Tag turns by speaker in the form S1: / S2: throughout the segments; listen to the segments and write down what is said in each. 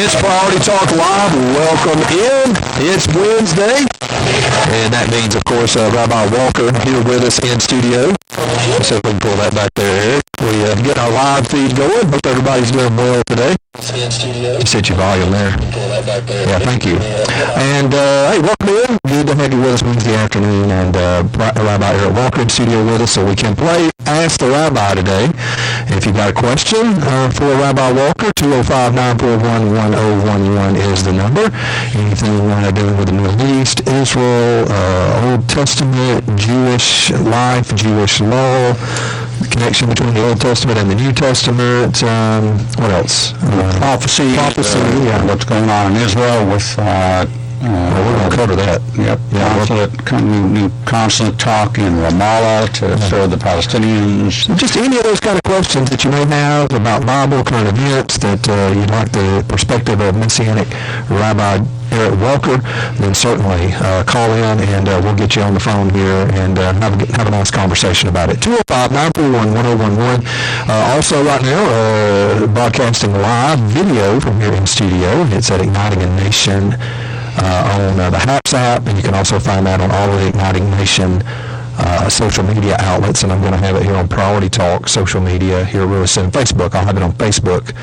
S1: It's Priority Talk Live. Welcome in. It's Wednesday. And that means, of course, Rabbi Walker here with us in studio. So if we can pull that back there, Eric. We get our live feed going. Hope everybody's doing well today. You set your volume there. Yeah, thank you. And, hey, welcome in. Good to have you with us Wednesday afternoon. And Rabbi Eric Walker in studio with us so we can play Ask the Rabbi today. If you've got a question for Rabbi Walker, 205-941-1011 is the number. Anything dealing with the Middle East, Israel, Old Testament, Jewish life, Jewish law, the connection between the Old Testament and the New Testament. What else?
S2: Prophecy.
S1: Yeah.
S2: What's going on in Israel with...
S1: we're going to cover that.
S2: Yep. Constant talk in Ramallah to serve the Palestinians.
S1: Just any of those kind of questions that you may have about Bible, current events, that you'd like the perspective of Messianic Rabbi Eric Walker, then certainly call in and we'll get you on the phone here and have a nice conversation about it. 205-941-1011. Also right now, broadcasting live video from here in studio. It's at Igniting a Nation on the HAPS app, and you can also find that on all of the Igniting Nation social media outlets, and I'm going to have it here on Priority Talk social media here really soon. Facebook, I'll have it on Facebook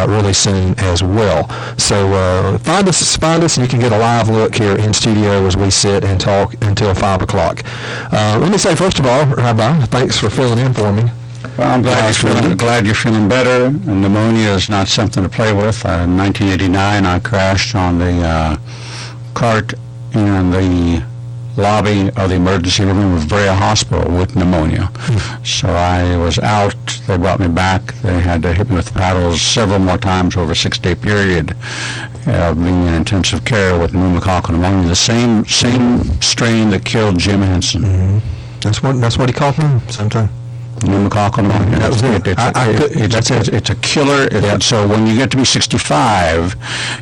S1: really soon as well. So find us, and you can get a live look here in studio as we sit and talk until 5 o'clock. Let me say, first of all, Rabbi, thanks for filling in for me.
S2: Well, I'm glad you're feeling better. Pneumonia is not something to play with. In 1989, I crashed on the cart in the lobby of the emergency room of Brea Hospital with pneumonia. So I was out. They brought me back. They had to hit me with paddles several more times over a 6-day period of being in intensive care with pneumococcal pneumonia, the same strain that killed Jim Henson.
S1: Mm-hmm. That's what he called him sometime.
S2: Pneumococcal pneumonia.
S1: That was it.
S2: It's a killer. So when you get to be 65,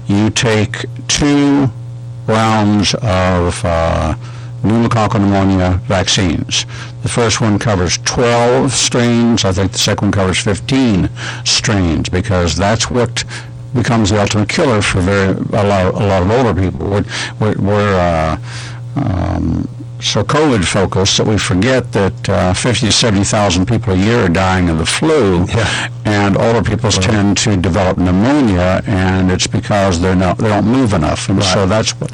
S2: you take 2 rounds of pneumococcal pneumonia vaccines. The first one covers 12 strains. I think the second one covers 15 strains, because that's what becomes the ultimate killer for a lot of older people. We're so COVID focused that we forget that 50 to 70,000 people a year are dying of the flu, and older people tend to develop pneumonia, and it's because they don't move enough, and so that's what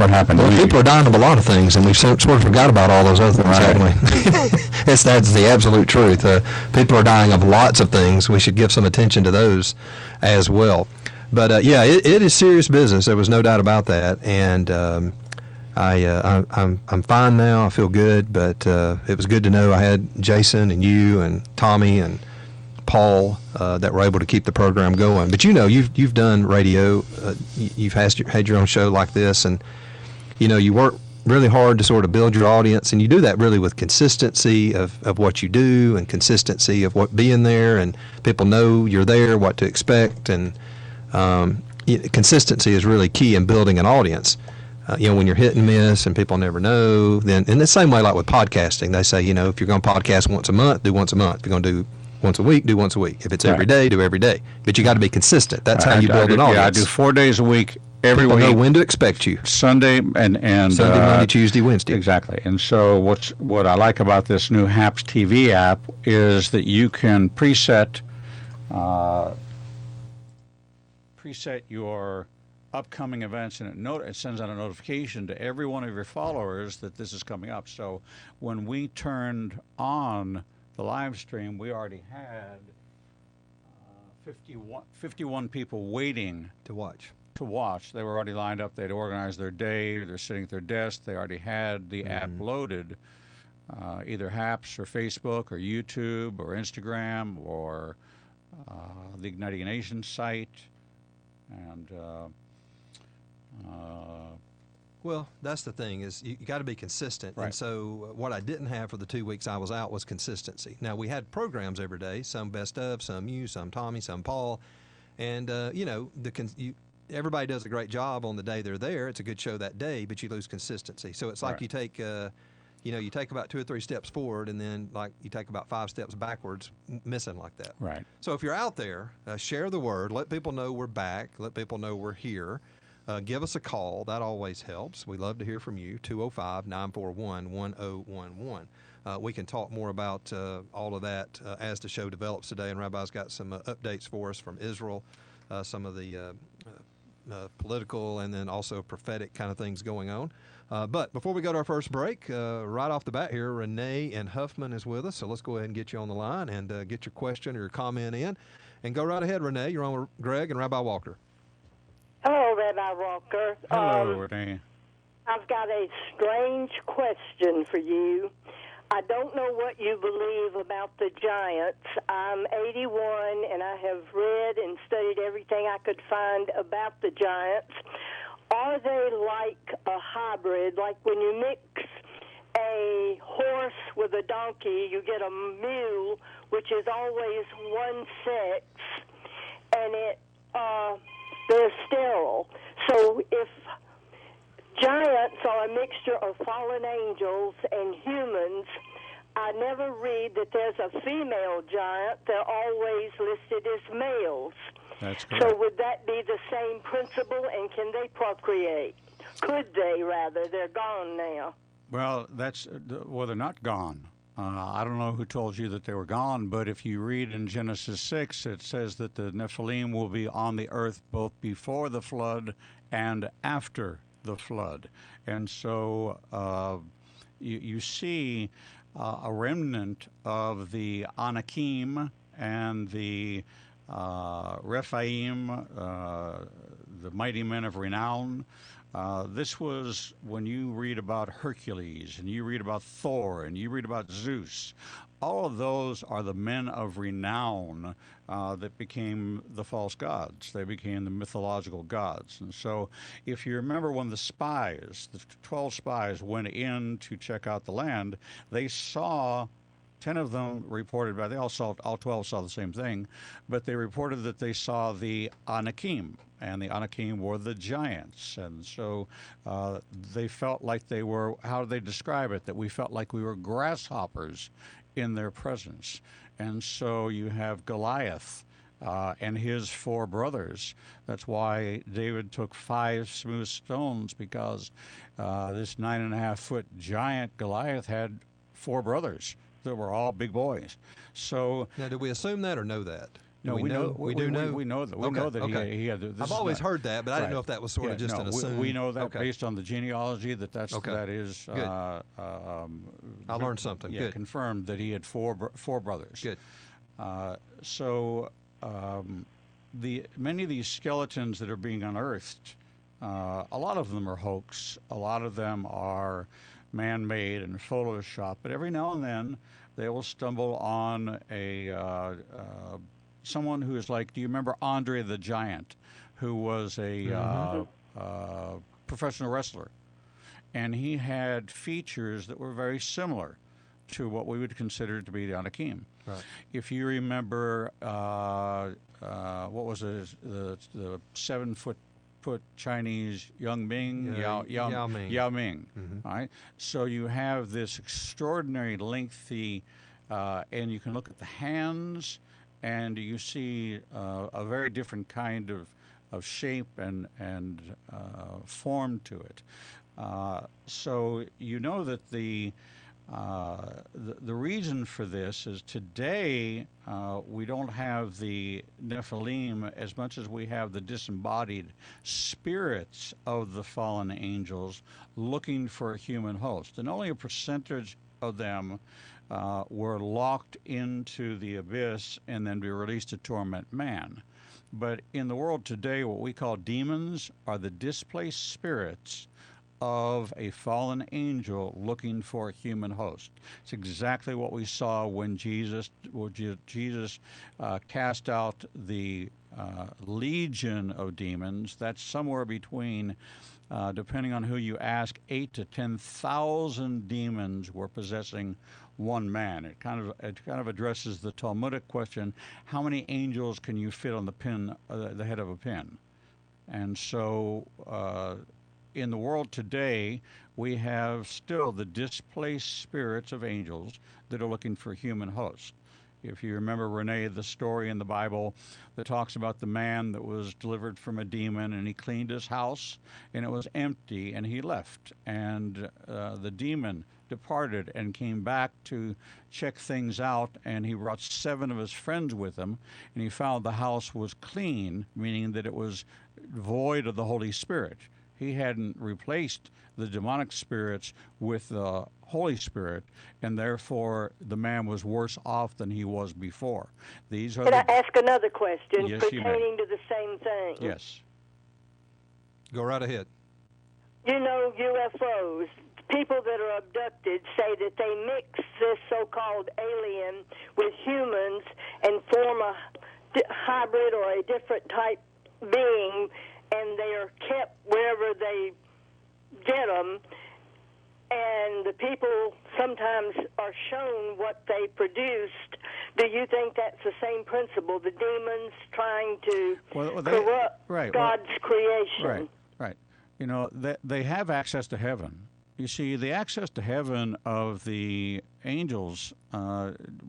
S2: happened.
S1: Well, people are dying of a lot of things, and we've sort of forgot about all those other things, haven't we? That's the absolute truth. People are dying of lots of things. We should give some attention to those as well. But it is serious business. There was no doubt about that, and I'm fine now. I feel good, but it was good to know I had Jason and you and Tommy and Paul that were able to keep the program going. But you've done radio, you've had your own show like this, and you work really hard to sort of build your audience, and you do that really with consistency of what you do and consistency of what being there, and people know you're there, what to expect, and consistency is really key in building an audience. When you're hit and miss and people never know, then in the same way like with podcasting, they say, if you're going to podcast once a month, do once a month. If you're going to do once a week, do once a week. If it's every day, do every day. But you got to be consistent. That's how you build an audience.
S2: Yeah, I do 4 days a week, every week.
S1: People know when to expect you.
S2: Sunday and
S1: Sunday, Monday, Tuesday, Wednesday.
S2: Exactly. And so what I like about this new HAPS TV app is that you can preset your upcoming events, and it sends out a notification to every one of your followers that this is coming up. So when we turned on the live stream, we already had 51 people waiting
S1: to watch.
S2: They were already lined up. They'd organized their day. They're sitting at their desk. They already had the app loaded, either HAPS or Facebook or YouTube or Instagram or the Igniting a Nation site. And
S1: well, that's the thing, is you got to be consistent.
S2: Right.
S1: And so what I didn't have for the 2 weeks I was out was consistency. Now, we had programs every day, some best of, some you, some Tommy, some Paul. And, everybody does a great job on the day they're there. It's a good show that day, but you lose consistency. So it's like you take,
S3: you take about 2 or 3 steps forward, and then like you take about 5 steps backwards, missing like that.
S2: Right.
S3: So if you're out there, share the word. Let people know we're back. Let people know we're here. Give us a call. That always helps. We love to hear from you, 205-941-1011. We can talk more about all of that as the show develops today, and Rabbi's got some updates for us from Israel, some of the political and then also prophetic kind of things going on. But before we go to our first break, right off the bat here, Renee and Huffman is with us, so let's go ahead and get you on the line and get your question or your comment in. And go right ahead, Renee. You're on with Greg and Rabbi Walker.
S4: Hello, Rabbi Walker.
S2: Hello, Renee.
S4: I've got a strange question for you. I don't know what you believe about the giants. I'm 81, and I have read and studied everything I could find about the giants. Are they like a hybrid, like when you mix a horse with a donkey, you get a mule, which is always one sex, and they're sterile. So if giants are a mixture of fallen angels and humans, I never read that there's a female giant. They're always listed as males.
S2: That's correct.
S4: So would that be the same principle, and can they procreate? Could they, rather? They're gone now.
S2: Well, they're not gone. I don't know who told you that they were gone, but if you read in Genesis 6, it says that the Nephilim will be on the earth both before the flood and after the flood. And so you see a remnant of the Anakim and the Rephaim, the mighty men of renown. This was when you read about Hercules and you read about Thor and you read about Zeus. All of those are the men of renown that became the false gods. They became the mythological gods. And so if you remember when the 12 spies went in to check out the land, they saw 10 of them reported, all 12 saw the same thing, but they reported that they saw the Anakim, and the Anakim were the giants. And so they felt like they were, how do they describe it? That we felt like we were grasshoppers in their presence. And so you have Goliath and his 4 brothers. That's why David took 5 smooth stones, because this 9.5-foot giant Goliath had 4 brothers that were all big boys. So
S3: now, do we assume that or know that?
S2: No, we know. We know that. We know that he had.
S3: I've always heard that, but I didn't know if that was sort of just an assumption.
S2: We know that based on the genealogy that is.
S3: Good. I learned something.
S2: Yeah,
S3: Good.
S2: confirmed that he had 4 brothers.
S3: Good.
S2: So many of these skeletons that are being unearthed, a lot of them are hoax. A lot of them are man-made and Photoshop, but every now and then they will stumble on someone who is like, do you remember Andre the Giant, who was a professional wrestler? And he had features that were very similar to what we would consider to be the Anakim.
S3: Right.
S2: If you remember, what was it, the 7-foot Chinese Yao Ming.
S3: Mm-hmm.
S2: Right? So you have this extraordinary lengthy, and you can look at the hands, and you see a very different kind of shape and form to it. So you know that the reason for this is today we don't have the Nephilim as much as we have the disembodied spirits of the fallen angels looking for a human host. And only a percentage of them were locked into the abyss and then be released to torment man. But in the world today, what we call demons are the displaced spirits of a fallen angel looking for a human host. It's exactly what we saw when Jesus cast out the legion of demons. That's somewhere between, depending on who you ask, 8,000 to 10,000 demons were possessing one man. It kind of addresses the Talmudic question: how many angels can you fit on the head of a pin? And so in the world today, we have still the displaced spirits of angels that are looking for human hosts. If you remember, Renee, the story in the Bible that talks about the man that was delivered from a demon, and he cleaned his house, and it was empty, and he left. And the demon departed and came back to check things out, and he brought 7 of his friends with him, and he found the house was clean, meaning that it was void of the Holy Spirit. He hadn't replaced the demonic spirits with the Holy Spirit, and therefore the man was worse off than he was before. These are.
S4: Can I ask another question
S2: Yes, you may.
S4: pertaining to the same thing?
S2: Yes.
S3: Go right ahead.
S4: You know, UFOs, people that are abducted say that they mix this so-called alien with humans and form a hybrid or a different type being, and they are kept wherever they get them, and the people sometimes are shown what they produced. Do you think that's the same principle, the demons trying to corrupt God's creation?
S2: Right. You know, they have access to heaven. You see, the access to heaven of the angels,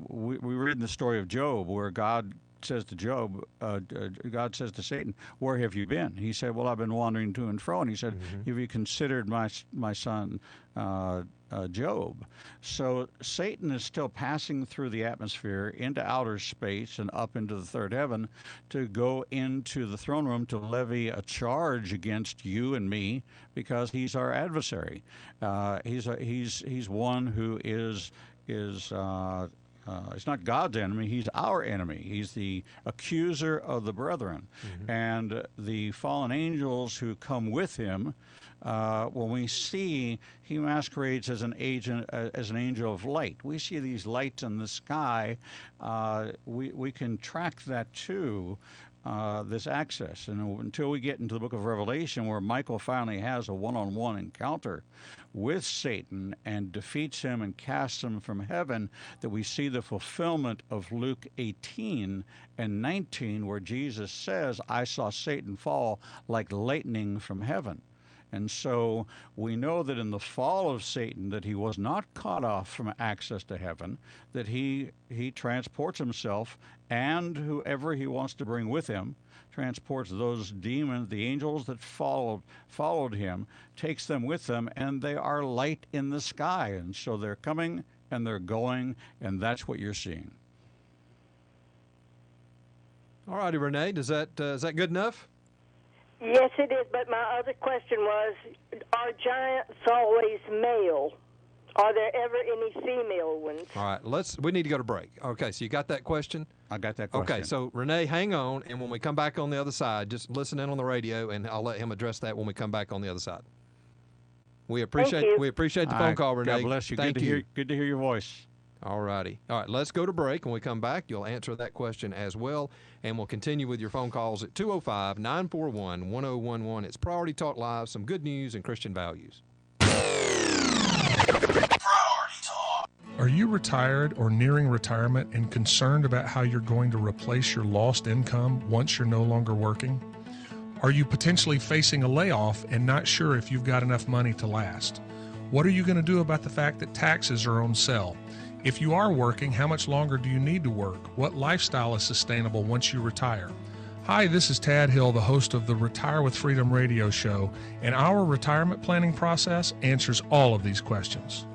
S2: we read in the story of Job where God says to Job, God says to Satan, "Where have you been?" He said, "Well, I've been wandering to and fro." And he said, "Have you considered my son Job?" So Satan is still passing through the atmosphere into outer space and up into the third heaven to go into the throne room to levy a charge against you and me, because he's our adversary. He's one who is it's not God's enemy, he's our enemy. He's the accuser of the brethren. And the fallen angels who come with him, when we see he masquerades as an angel of light. We see these lights in the sky. We can track that to this access. And until we get into the book of Revelation, where Michael finally has a one-on-one encounter with Satan and defeats him and casts him from heaven, that we see the fulfillment of Luke 18 and 19, where Jesus says, "I saw Satan fall like lightning from heaven." And so we know that in the fall of Satan, that he was not cut off from access to heaven, that he transports himself and whoever he wants to bring with him, transports those demons, the angels that followed him, takes them with them, and they are light in the sky. And so they're coming and they're going, and that's what you're seeing.
S3: All righty, Renee, is that good enough?
S4: Yes, it is. But my other question was, are giants always male? Are there ever any female ones?
S3: All right, we need to go to break. Okay, so you got that question?
S2: I got that question.
S3: Okay, so Renee, hang on, and when we come back on the other side, just listen in on the radio, and I'll let him address that when we come back on the other side. We appreciate the phone call, Renee.
S2: God bless you.
S3: Thank you.
S2: Good to hear your voice.
S3: All righty. All right, let's go to break. When we come back, you'll answer that question as well, and we'll continue with your phone calls at 205-941-1011. It's Priority Talk Live, some good news and Christian values.
S5: Are you retired or nearing retirement and concerned about how you're going to replace your lost income once you're no longer working? Are you potentially facing a layoff and not sure if you've got enough money to last? What are you going to do about the fact that taxes are on sale? If you are working, how much longer do you need to work? What lifestyle is sustainable once you retire? Hi, this is Tad Hill, the host of the Retire with Freedom radio show, and our retirement planning process answers all of these questions.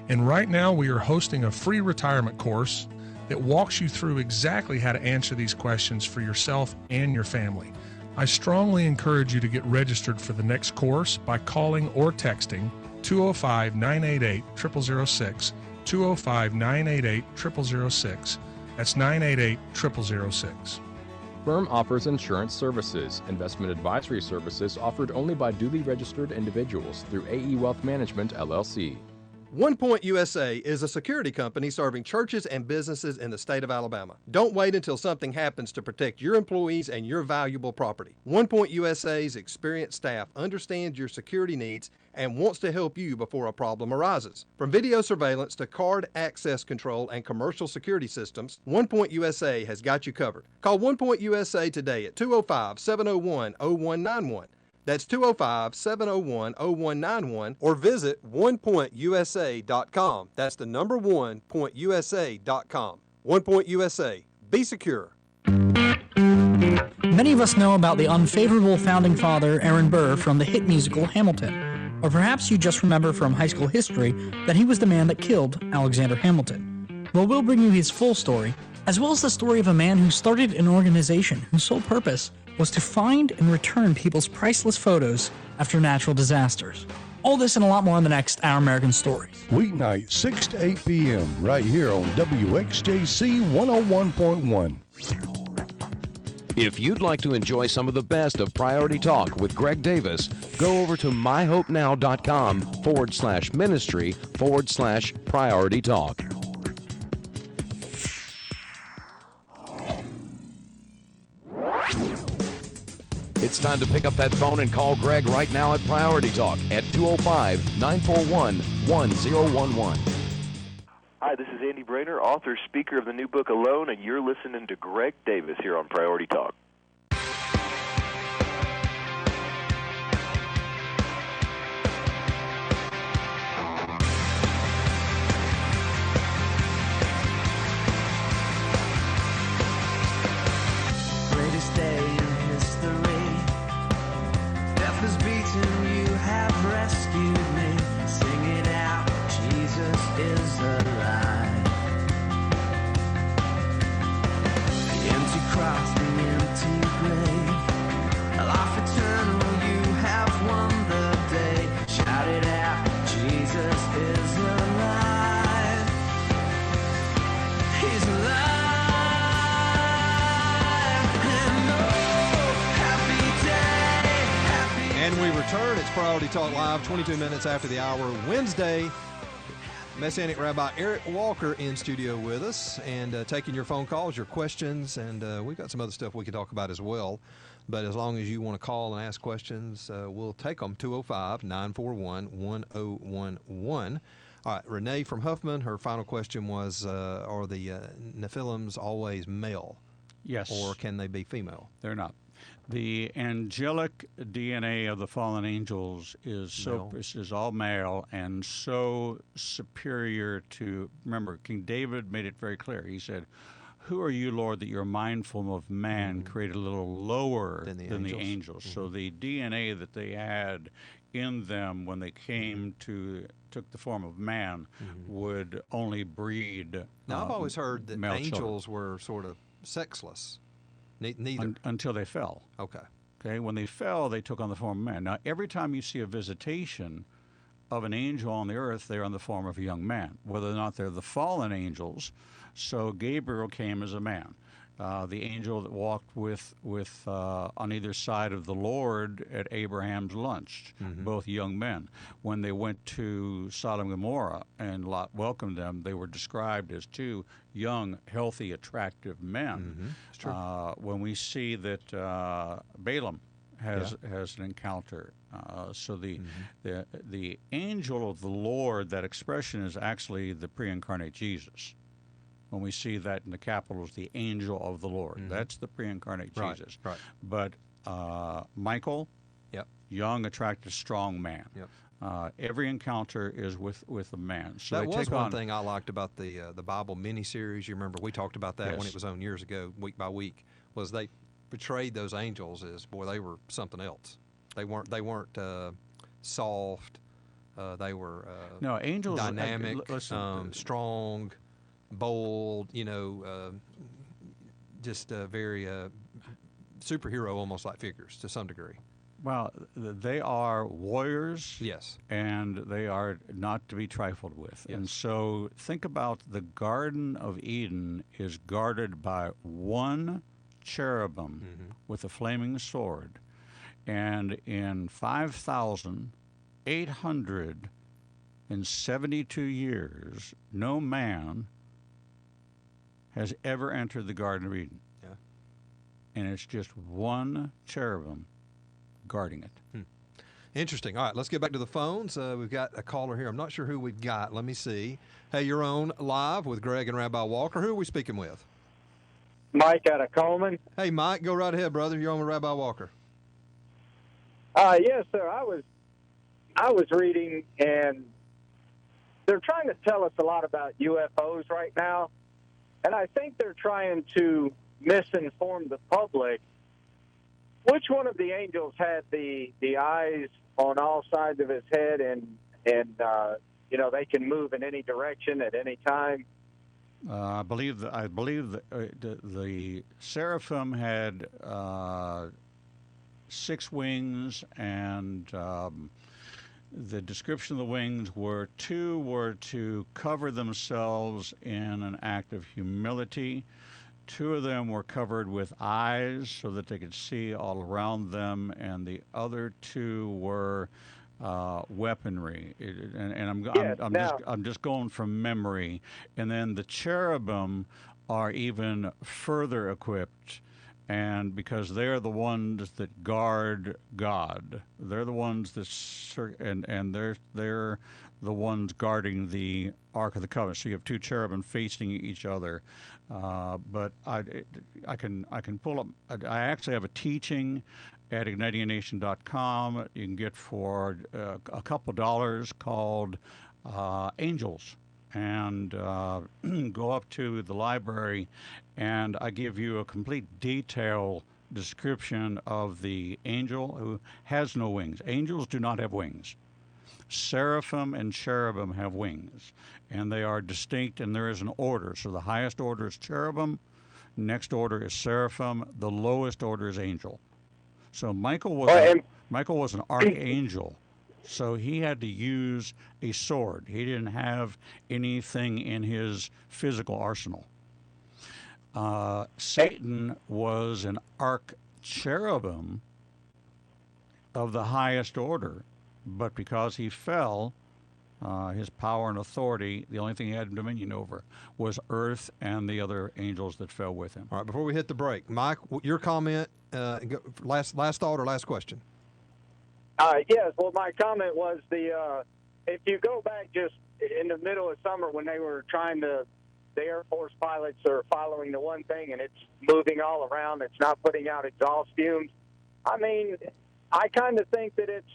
S5: And right now we are hosting a free retirement course that walks you through exactly how to answer these questions for yourself and your family. I strongly encourage you to get registered for the next course by calling or texting 205-988-0006, 205-988-0006. That's 988-0006.
S6: Firm offers insurance services. Investment advisory services offered only by duly registered individuals through AE Wealth Management, LLC.
S3: OnePoint USA is a security company serving churches and businesses in the state of Alabama. Don't wait until something happens to protect your employees and your valuable property. OnePoint USA's experienced staff understands your security needs and wants to help you before a problem arises. From video surveillance to card access control and commercial security systems, OnePoint USA has got you covered. Call OnePoint USA today at 205-701-0191. That's 205-701-0191 or visit onepointusa.com. That's the number onepointusa.com. One Point USA. Be secure.
S7: Many of us know about the unfavorable founding father, Aaron Burr, from the hit musical Hamilton. Or perhaps you just remember from high school history that he was the man that killed Alexander Hamilton. Well, we'll bring you his full story, as well as the story of a man who started an organization whose sole purpose was to find and return people's priceless photos after natural disasters. All this and a lot more in the next Our American Stories.
S8: Weeknight, 6 to 8 p.m. right here on WXJC 101.1.
S9: If you'd like to enjoy some of the best of Priority Talk with Greg Davis, go over to myhopenow.com/ministry/Priority Talk. It's time to pick up that phone and call Greg right now at Priority Talk at 205-941-1011.
S10: Hi, this is Andy Brainer, author, speaker of the new book Alone, and you're listening to Greg Davis here on Priority Talk.
S11: Greatest day in history. Death is beaten, you have rescued me. Sing it out, Jesus is alive. The empty cross, the empty grave. A life eternal, you have won the day. Shout it out, Jesus is alive. He's alive.
S3: And we return. It's Priority Talk Live, 22 minutes after the hour, Wednesday. Messianic Rabbi Eric Walker in studio with us and taking your phone calls, your questions, and we've got some other stuff we could talk about as well. But as long as you want to call and ask questions, we'll take them, 205-941-1011. All right, Renee from Huffman, her final question was, are the Nephilims always male?
S2: Yes.
S3: Or can they be female?
S2: They're not. The angelic DNA of the fallen angels is all male and so superior to. Remember, King David made it very clear. He said, "Who are you, Lord, that you're mindful of man, created a little lower than the angels?" So the DNA that they had in them when they took the form of man would only breed.
S3: Now, I've always heard that angels
S2: children.
S3: were sort of sexless. Neither.
S2: Until they fell.
S3: Okay.
S2: When they fell, they took on the form of man. Now, every time you see a visitation of an angel on the earth, they're in the form of a young man, whether or not they're the fallen angels. So Gabriel came as a man. The angel that walked with on either side of the Lord at Abraham's lunch, both young men. When they went to Sodom and Gomorrah and Lot welcomed them, they were described as two young, healthy, attractive men.
S3: It's true.
S2: When we see that Balaam has an encounter, so the angel of the Lord, that expression is actually the pre-incarnate Jesus. When we see that in the capitals, the angel of the Lord. That's the pre-incarnate Jesus.
S3: Right.
S2: But Michael, young, attractive, strong man. Every encounter is with a man. So
S3: that was one thing I liked about the Bible miniseries. You remember we talked about that when it was on years ago, week by week, was they portrayed those angels as, boy, they were something else. They weren't soft. They were
S2: no, angels,
S3: dynamic,
S2: listen,
S3: strong, bold, just very superhero almost like figures to some degree.
S2: Well, they are warriors.
S3: Yes.
S2: And they are not to be trifled with.
S3: Yes.
S2: And so think about the Garden of Eden is guarded by one cherubim with a flaming sword. And in 5,872 years, no man has ever entered the Garden of Eden.
S3: Yeah.
S2: And it's just one cherubim guarding it.
S3: Interesting. All right, let's get back to the phones. We've got a caller here. I'm not sure who we've got. Let me see. Hey, you're on live with Greg and Rabbi Walker. Who are we speaking with?
S12: Mike out of Coleman.
S3: Hey, Mike, go right ahead, brother. You're on with Rabbi Walker.
S12: Yes, sir. I was reading, and they're trying to tell us a lot about UFOs right now, and I think they're trying to misinform the public. Which one of the angels had the eyes on all sides of his head, and they can move in any direction at any time?
S2: I believe the seraphim had 6 wings, and the description of the wings were 2 were to cover themselves in an act of humility. 2 of them were covered with eyes so that they could see all around them, and the other 2 were weaponry. I'm just going from memory. And then the cherubim are even further equipped, and because they're the ones that guard God, they're the ones that they're the ones guarding the Ark of the Covenant. So you have 2 cherubim facing each other. But I can pull up. I actually have a teaching at ignitingnation.com. You can get for a couple dollars called Angels, and go up to the library, and I give you a complete detailed description of the angel who has no wings. Angels do not have wings. Seraphim and cherubim have wings, and they are distinct, and there is an order. So the highest order is cherubim, next order is seraphim, the lowest order is angel. So Michael was an archangel, so he had to use a sword. He didn't have anything in his physical arsenal. Satan was an arch-cherubim of the highest order, but because he fell, his power and authority, the only thing he had dominion over was earth and the other angels that fell with him.
S3: All right, before we hit the break, Mike, your comment, last thought or last question?
S12: Yes, well, my comment was if you go back just in the middle of summer when they were the Air Force pilots are following the one thing and it's moving all around, it's not putting out exhaust fumes. I mean, I kind of think that it's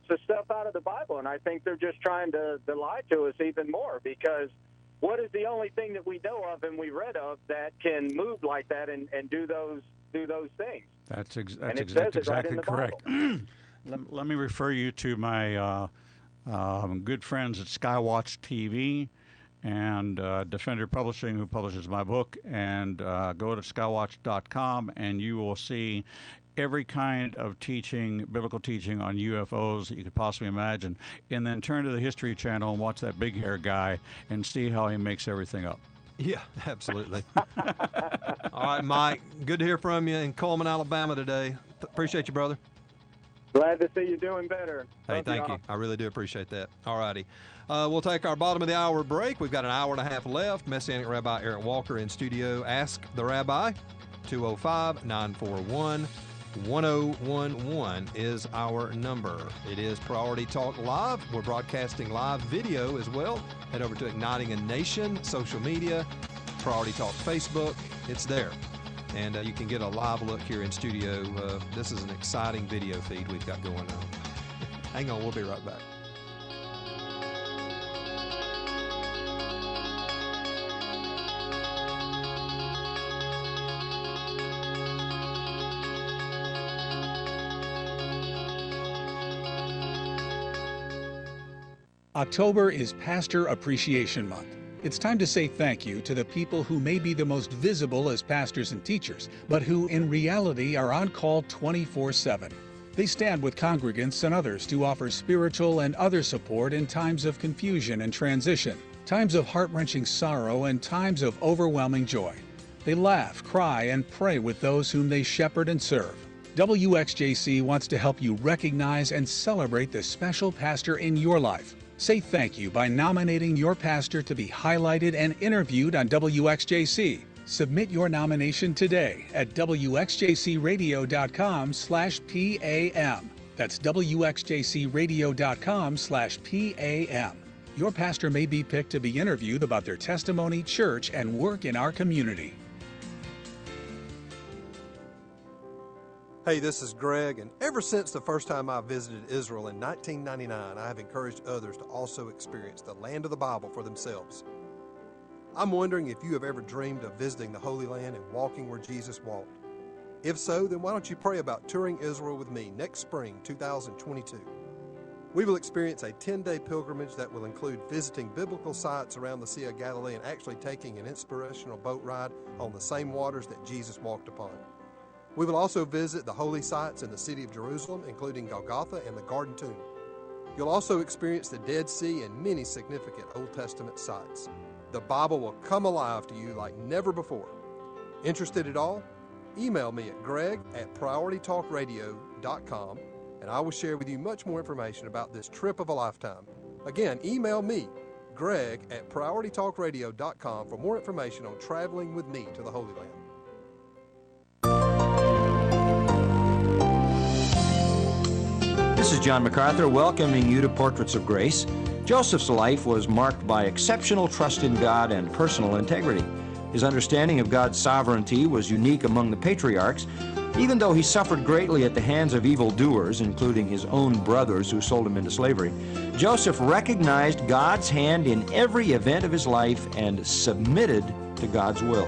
S12: the stuff out of the Bible, and I think they're just trying to lie to us even more, because what is the only thing that we know of and we read of that can move like that and do those things?
S2: That's exactly correct. Let me refer you to my good friends at Skywatch TV and Defender Publishing, who publishes my book, and go to skywatch.com, and you will see every kind of teaching, biblical teaching on UFOs that you could possibly imagine, and then turn to the History Channel and watch that big hair guy and see how he makes everything up.
S3: Yeah, absolutely. All right, Mike, good to hear from you in Coleman, Alabama today. Appreciate you, brother.
S12: Glad to see you doing better.
S3: Hey, thank you. I really do appreciate that. All righty. We'll take our bottom of the hour break. We've got an hour and a half left. Messianic Rabbi Eric Walker in studio. Ask the Rabbi. 205-941-1011 is our number. It is Priority Talk Live. We're broadcasting live video as well. Head over to Igniting a Nation, social media, Priority Talk Facebook. It's there. And you can get a live look here in studio. This is an exciting video feed we've got going on. Hang on, we'll be right back.
S13: October is Pastor Appreciation Month. It's time to say thank you to the people who may be the most visible as pastors and teachers, but who in reality are on call 24/7. They stand with congregants and others to offer spiritual and other support in times of confusion and transition, times of heart-wrenching sorrow, and times of overwhelming joy. They laugh, cry, and pray with those whom they shepherd and serve. WXJC wants to help you recognize and celebrate the special pastor in your life. Say thank you by nominating your pastor to be highlighted and interviewed on WXJC. Submit your nomination today at WXJCradio.com/PAM. That's WXJCradio.com/PAM. Your pastor may be picked to be interviewed about their testimony, church, and work in our community.
S3: Hey, this is Greg, and ever since the first time I visited Israel in 1999, I have encouraged others to also experience the land of the Bible for themselves. I'm wondering if you have ever dreamed of visiting the Holy Land and walking where Jesus walked. If so, then why don't you pray about touring Israel with me next spring, 2022. We will experience a 10-day pilgrimage that will include visiting biblical sites around the Sea of Galilee and actually taking an inspirational boat ride on the same waters that Jesus walked upon. We will also visit the holy sites in the city of Jerusalem, including Golgotha and the Garden Tomb. You'll also experience the Dead Sea and many significant Old Testament sites. The Bible will come alive to you like never before. Interested at all? Email me at greg@prioritytalkradio.com and I will share with you much more information about this trip of a lifetime. Again, email me, greg@prioritytalkradio.com, for more information on traveling with me to the Holy Land.
S14: This is John MacArthur welcoming you to Portraits of Grace. Joseph's life was marked by exceptional trust in God and personal integrity. His understanding of God's sovereignty was unique among the patriarchs. Even though he suffered greatly at the hands of evildoers, including his own brothers who sold him into slavery, Joseph recognized God's hand in every event of his life and submitted to God's will.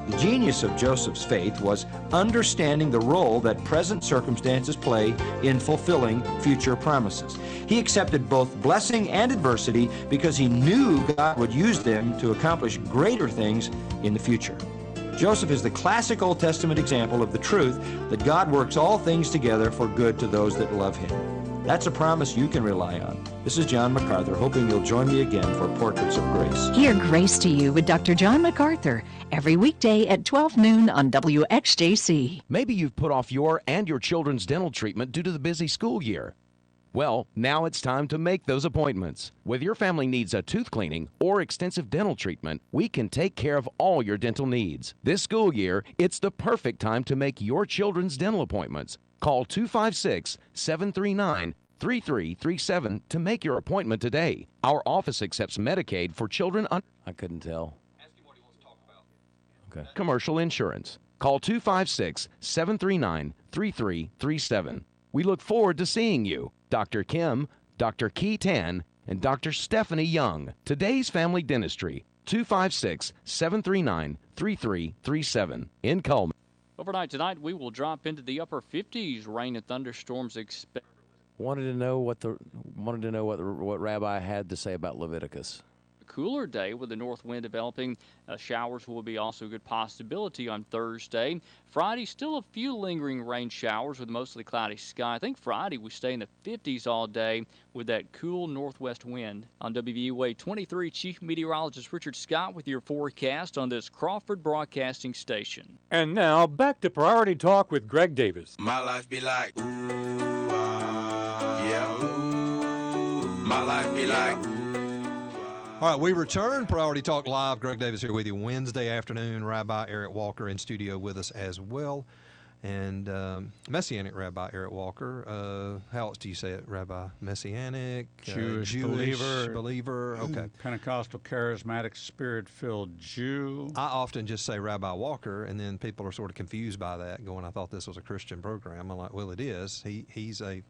S14: The genius of Joseph's faith was understanding the role that present circumstances play in fulfilling future promises. He accepted both blessing and adversity because he knew God would use them to accomplish greater things in the future. Joseph is the classic Old Testament example of the truth that God works all things together for good to those that love him. That's a promise you can rely on. This is John MacArthur, hoping you'll join me again for Portraits of Grace.
S15: Hear Grace to You with Dr. John MacArthur every weekday at 12 noon on WXJC.
S9: Maybe you've put off your and your children's dental treatment due to the busy school year. Well, now it's time to make those appointments. Whether your family needs a tooth cleaning or extensive dental treatment, we can take care of all your dental needs. This school year, it's the perfect time to make your children's dental appointments. Call 256-739-3337 to make your appointment today. Our office accepts Medicaid for children under...
S16: I couldn't tell.
S3: Ask him what he wants to talk about.
S16: Okay.
S9: Commercial insurance. Call 256-739-3337. We look forward to seeing you. Dr. Kim, Dr. Key Tan, and Dr. Stephanie Young. Today's Family Dentistry. 256-739-3337 in Coleman.
S17: Overnight tonight, we will drop into the upper 50s. Rain and thunderstorms expected.
S16: Wanted to know what Rabbi had to say about Leviticus.
S17: Cooler day with the north wind developing. Showers will be also a good possibility on Thursday. Friday, still a few lingering rain showers with mostly cloudy sky. I think Friday we stay in the 50s all day with that cool northwest wind. On WVUA 23, Chief Meteorologist Richard Scott with your forecast on this Crawford Broadcasting Station.
S18: And now back to Priority Talk with Greg Davis.
S11: My life be like, ooh, yeah, ooh. My life be like,
S3: All right, we return. Priority Talk Live. Greg Davis here with you Wednesday afternoon. Rabbi Eric Walker in studio with us as well. And Messianic Rabbi Eric Walker. How else do you say it, Rabbi? Messianic?
S2: Jewish
S3: believer. Okay.
S2: Pentecostal, charismatic, spirit-filled Jew.
S3: I often just say Rabbi Walker, and then people are sort of confused by that, going, I thought this was a Christian program. I'm like, well, it is. He's a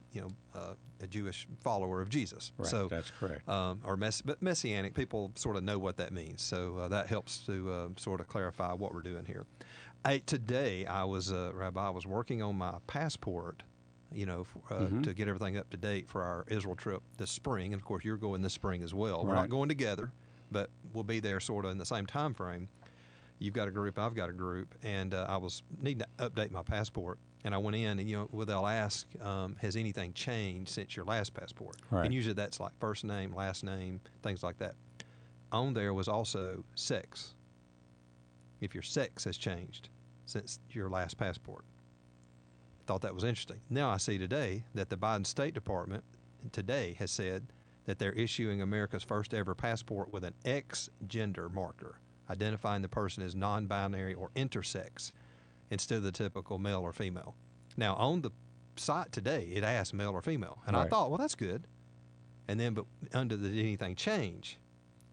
S3: Jewish follower of Jesus.
S2: Right,
S3: so
S2: that's correct.
S3: But Messianic, people sort of know what that means. So that helps to sort of clarify what we're doing here. Today, I was, Rabbi, I was working on my passport, to get everything up to date for our Israel trip this spring. And, of course, you're going this spring as well. We're not going together, but we'll be there sort of in the same time frame. You've got a group, I've got a group, and I was needing to update my passport. And I went in, and, they'll ask, has anything changed since your last passport?
S2: Right.
S3: And usually that's like first name, last name, things like that. On there was also sex. If your sex has changed since your last passport. Thought that was interesting. Now I see today that the Biden State Department today has said that they're issuing America's first ever passport with an X gender marker, identifying the person as non-binary or intersex instead of the typical male or female. Now on the site today, it asks male or female. And I thought, well, that's good. And then, but under the did anything change?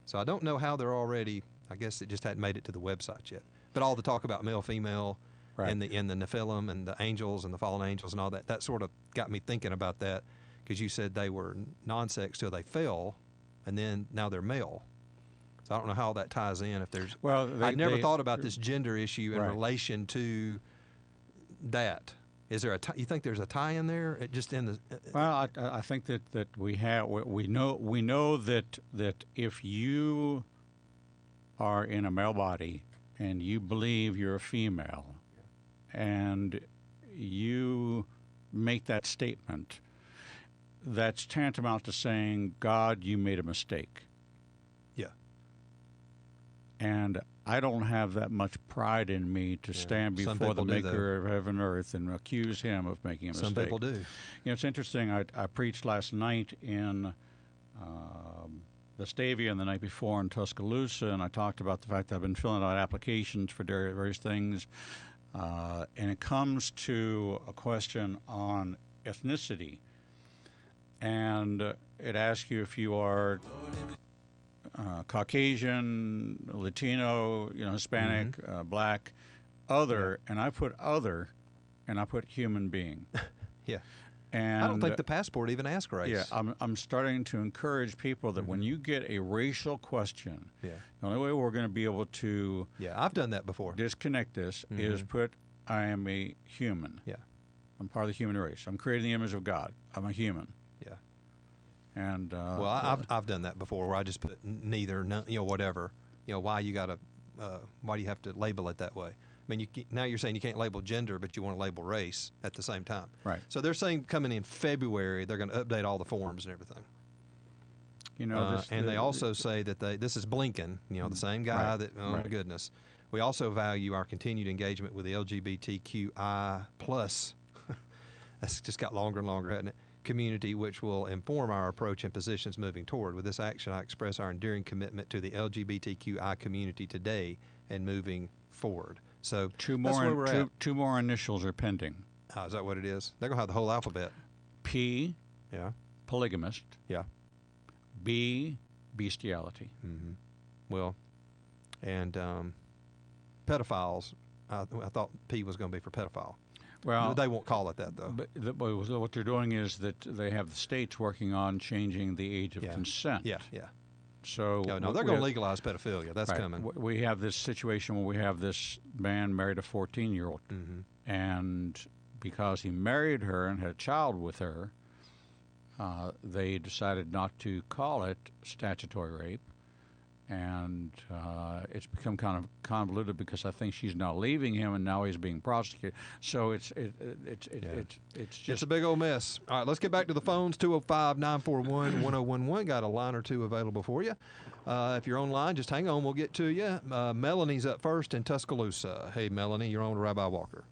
S3: So I don't know how they're already, I guess it just hadn't made it to the website yet. But all the talk about male, female, and the Nephilim and the angels and the fallen angels and all that. That sort of got me thinking about that, because you said they were non-sex till they fell, and then now they're male. So I don't know how that ties in. If there's, I never thought about this gender issue in relation to that. Is there you think there's a tie in there? Just in the.
S2: Well, I think that we know that if you are in a male body and you believe you're a female, and you make that statement, that's tantamount to saying, God, you made a mistake.
S3: Yeah.
S2: And I don't have that much pride in me to stand before the maker of heaven and earth and accuse him of making a mistake.
S3: Some people do.
S2: You know, it's interesting. I preached last night in Vestavia and the night before in Tuscaloosa, and I talked about the fact that I've been filling out applications for various things, and it comes to a question on ethnicity, and it asks you if you are Caucasian, Latino, Hispanic, black, other, and I put other, and I put human being.
S3: Yeah.
S2: And
S3: I don't think the passport even asks race.
S2: Yeah, I'm starting to encourage people that when you get a racial question, the only way we're going to be able to
S3: I've done that before.
S2: Disconnect this is put, I am a human.
S3: Yeah.
S2: I'm part of the human race. I'm created in the image of God. I'm a human.
S3: Yeah.
S2: And
S3: well, I've done that before, where I just put neither, none, whatever. Why you got to, why do you have to label it that way? I mean, now you're saying you can't label gender, but you want to label race at the same time.
S2: Right.
S3: So they're saying coming in February, they're going to update all the forms and everything. And they also say that this is Blinken, the same guy that, oh my goodness. We also value our continued engagement with the LGBTQI plus, that's just got longer and longer, hasn't it? Community, which will inform our approach and positions moving forward. With this action, I express our enduring commitment to the LGBTQI community today and moving forward. So
S2: two more initials are pending.
S3: Oh, is that what it is? They're going to have the whole alphabet.
S2: P, polygamist.
S3: Yeah.
S2: B, bestiality.
S3: Mm-hmm. Well, and pedophiles, I thought P was going to be for pedophile.
S2: Well,
S3: they won't call it that, though.
S2: But what they're doing is that they have the states working on changing the age of consent.
S3: Yeah.
S2: So
S3: they're going to legalize pedophilia. That's coming.
S2: We have this situation where we have this man married a 14-year-old, and because he married her and had a child with her, they decided not to call it statutory rape, and it's become kind of convoluted because I think she's now leaving him, and now he's being prosecuted. So it's just
S3: a big old mess. All right, let's get back to the phones. 205-941-1011. Got a line or two available for you. If you're online, just hang on. We'll get to you. Melanie's up first in Tuscaloosa. Hey, Melanie, you're on with Rabbi Walker.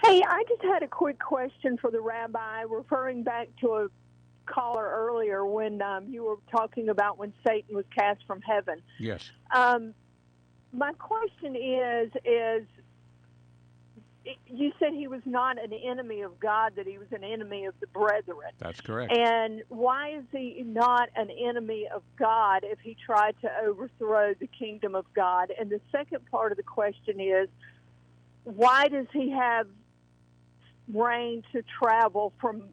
S19: Hey, I just had a quick question for the rabbi, referring back to a caller earlier when you were talking about when Satan was cast from heaven.
S2: Yes.
S19: My question is you said he was not an enemy of God, that he was an enemy of the brethren.
S2: That's correct.
S19: And why is he not an enemy of God if he tried to overthrow the kingdom of God? And the second part of the question is, why does he have reign to travel from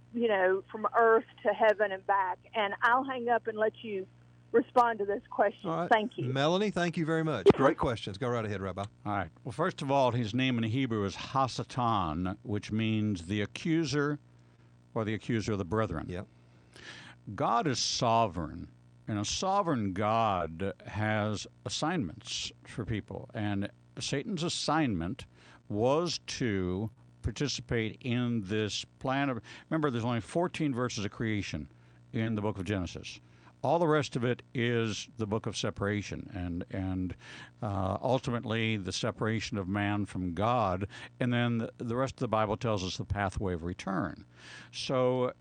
S19: earth to heaven and back? And I'll hang up and let you respond to this question.
S3: All right.
S19: Thank you.
S3: Melanie, thank you very much. Great questions. Go right ahead, Rabbi.
S2: All right. Well, first of all, his name in Hebrew is Hasatan, which means the accuser or the accuser of the brethren.
S3: Yep.
S2: God is sovereign, and a sovereign God has assignments for people. And Satan's assignment was to participate in this plan of, remember, there's only 14 verses of creation in the book of Genesis. All the rest of it is the book of separation, and ultimately the separation of man from God, and then the rest of the Bible tells us the pathway of return. So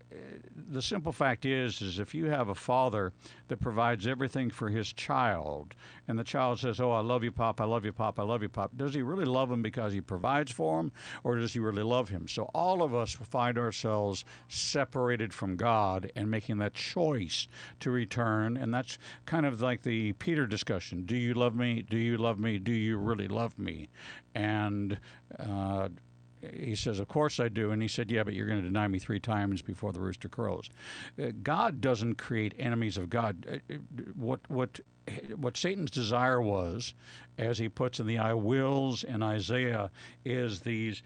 S2: the simple fact is if you have a father that provides everything for his child, and the child says, "Oh, I love you, Pop, I love you, Pop, I love you, Pop," does he really love him because he provides for him, or does he really love him? So all of us find ourselves separated from God and making that choice to return, and that's kind of like the Peter discussion. Do you love me? Do you love me? Do you really love me? And he says, of course I do. And he said, yeah, but you're going to deny me 3 times before the rooster crows. God doesn't create enemies of God. What Satan's desire was, as he puts in the I wills in Isaiah, is these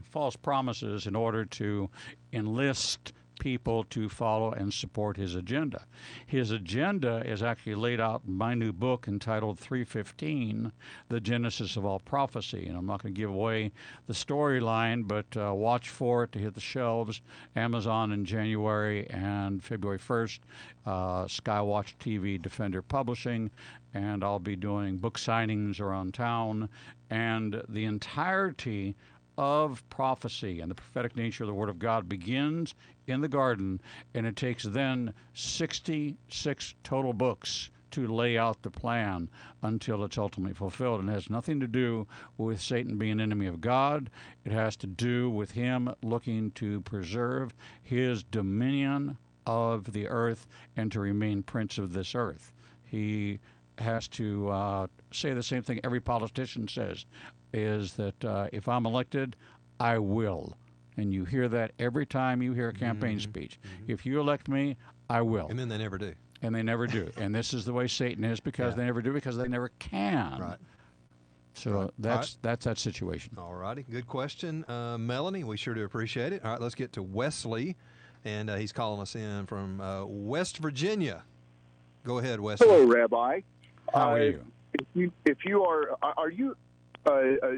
S2: false promises in order to enlist people to follow and support his agenda. His agenda is actually laid out in my new book entitled 315, The Genesis of All Prophecy. And I'm not going to give away the storyline, but watch for it to hit the shelves. Amazon in January and February 1st, Skywatch TV, Defender Publishing, and I'll be doing book signings around town. And the entirety of prophecy and the prophetic nature of the Word of God begins in the garden, and it takes then 66 total books to lay out the plan until it's ultimately fulfilled. And it has nothing to do with Satan being an enemy of God. It has to do with him looking to preserve his dominion of the earth and to remain prince of this earth. He has to say the same thing every politician says, is that if I'm elected, I will. And you hear that every time you hear a campaign speech. If you elect me, I will.
S3: And then they never do.
S2: And they never do. And this is the way Satan is, because they never do, because they never can.
S3: Right.
S2: So that's that situation.
S3: All righty. Good question, Melanie. We sure do appreciate it. All right, let's get to Wesley. And he's calling us in from West Virginia. Go ahead, Wesley.
S20: Hello, Rabbi.
S2: How are you?
S20: If you are you a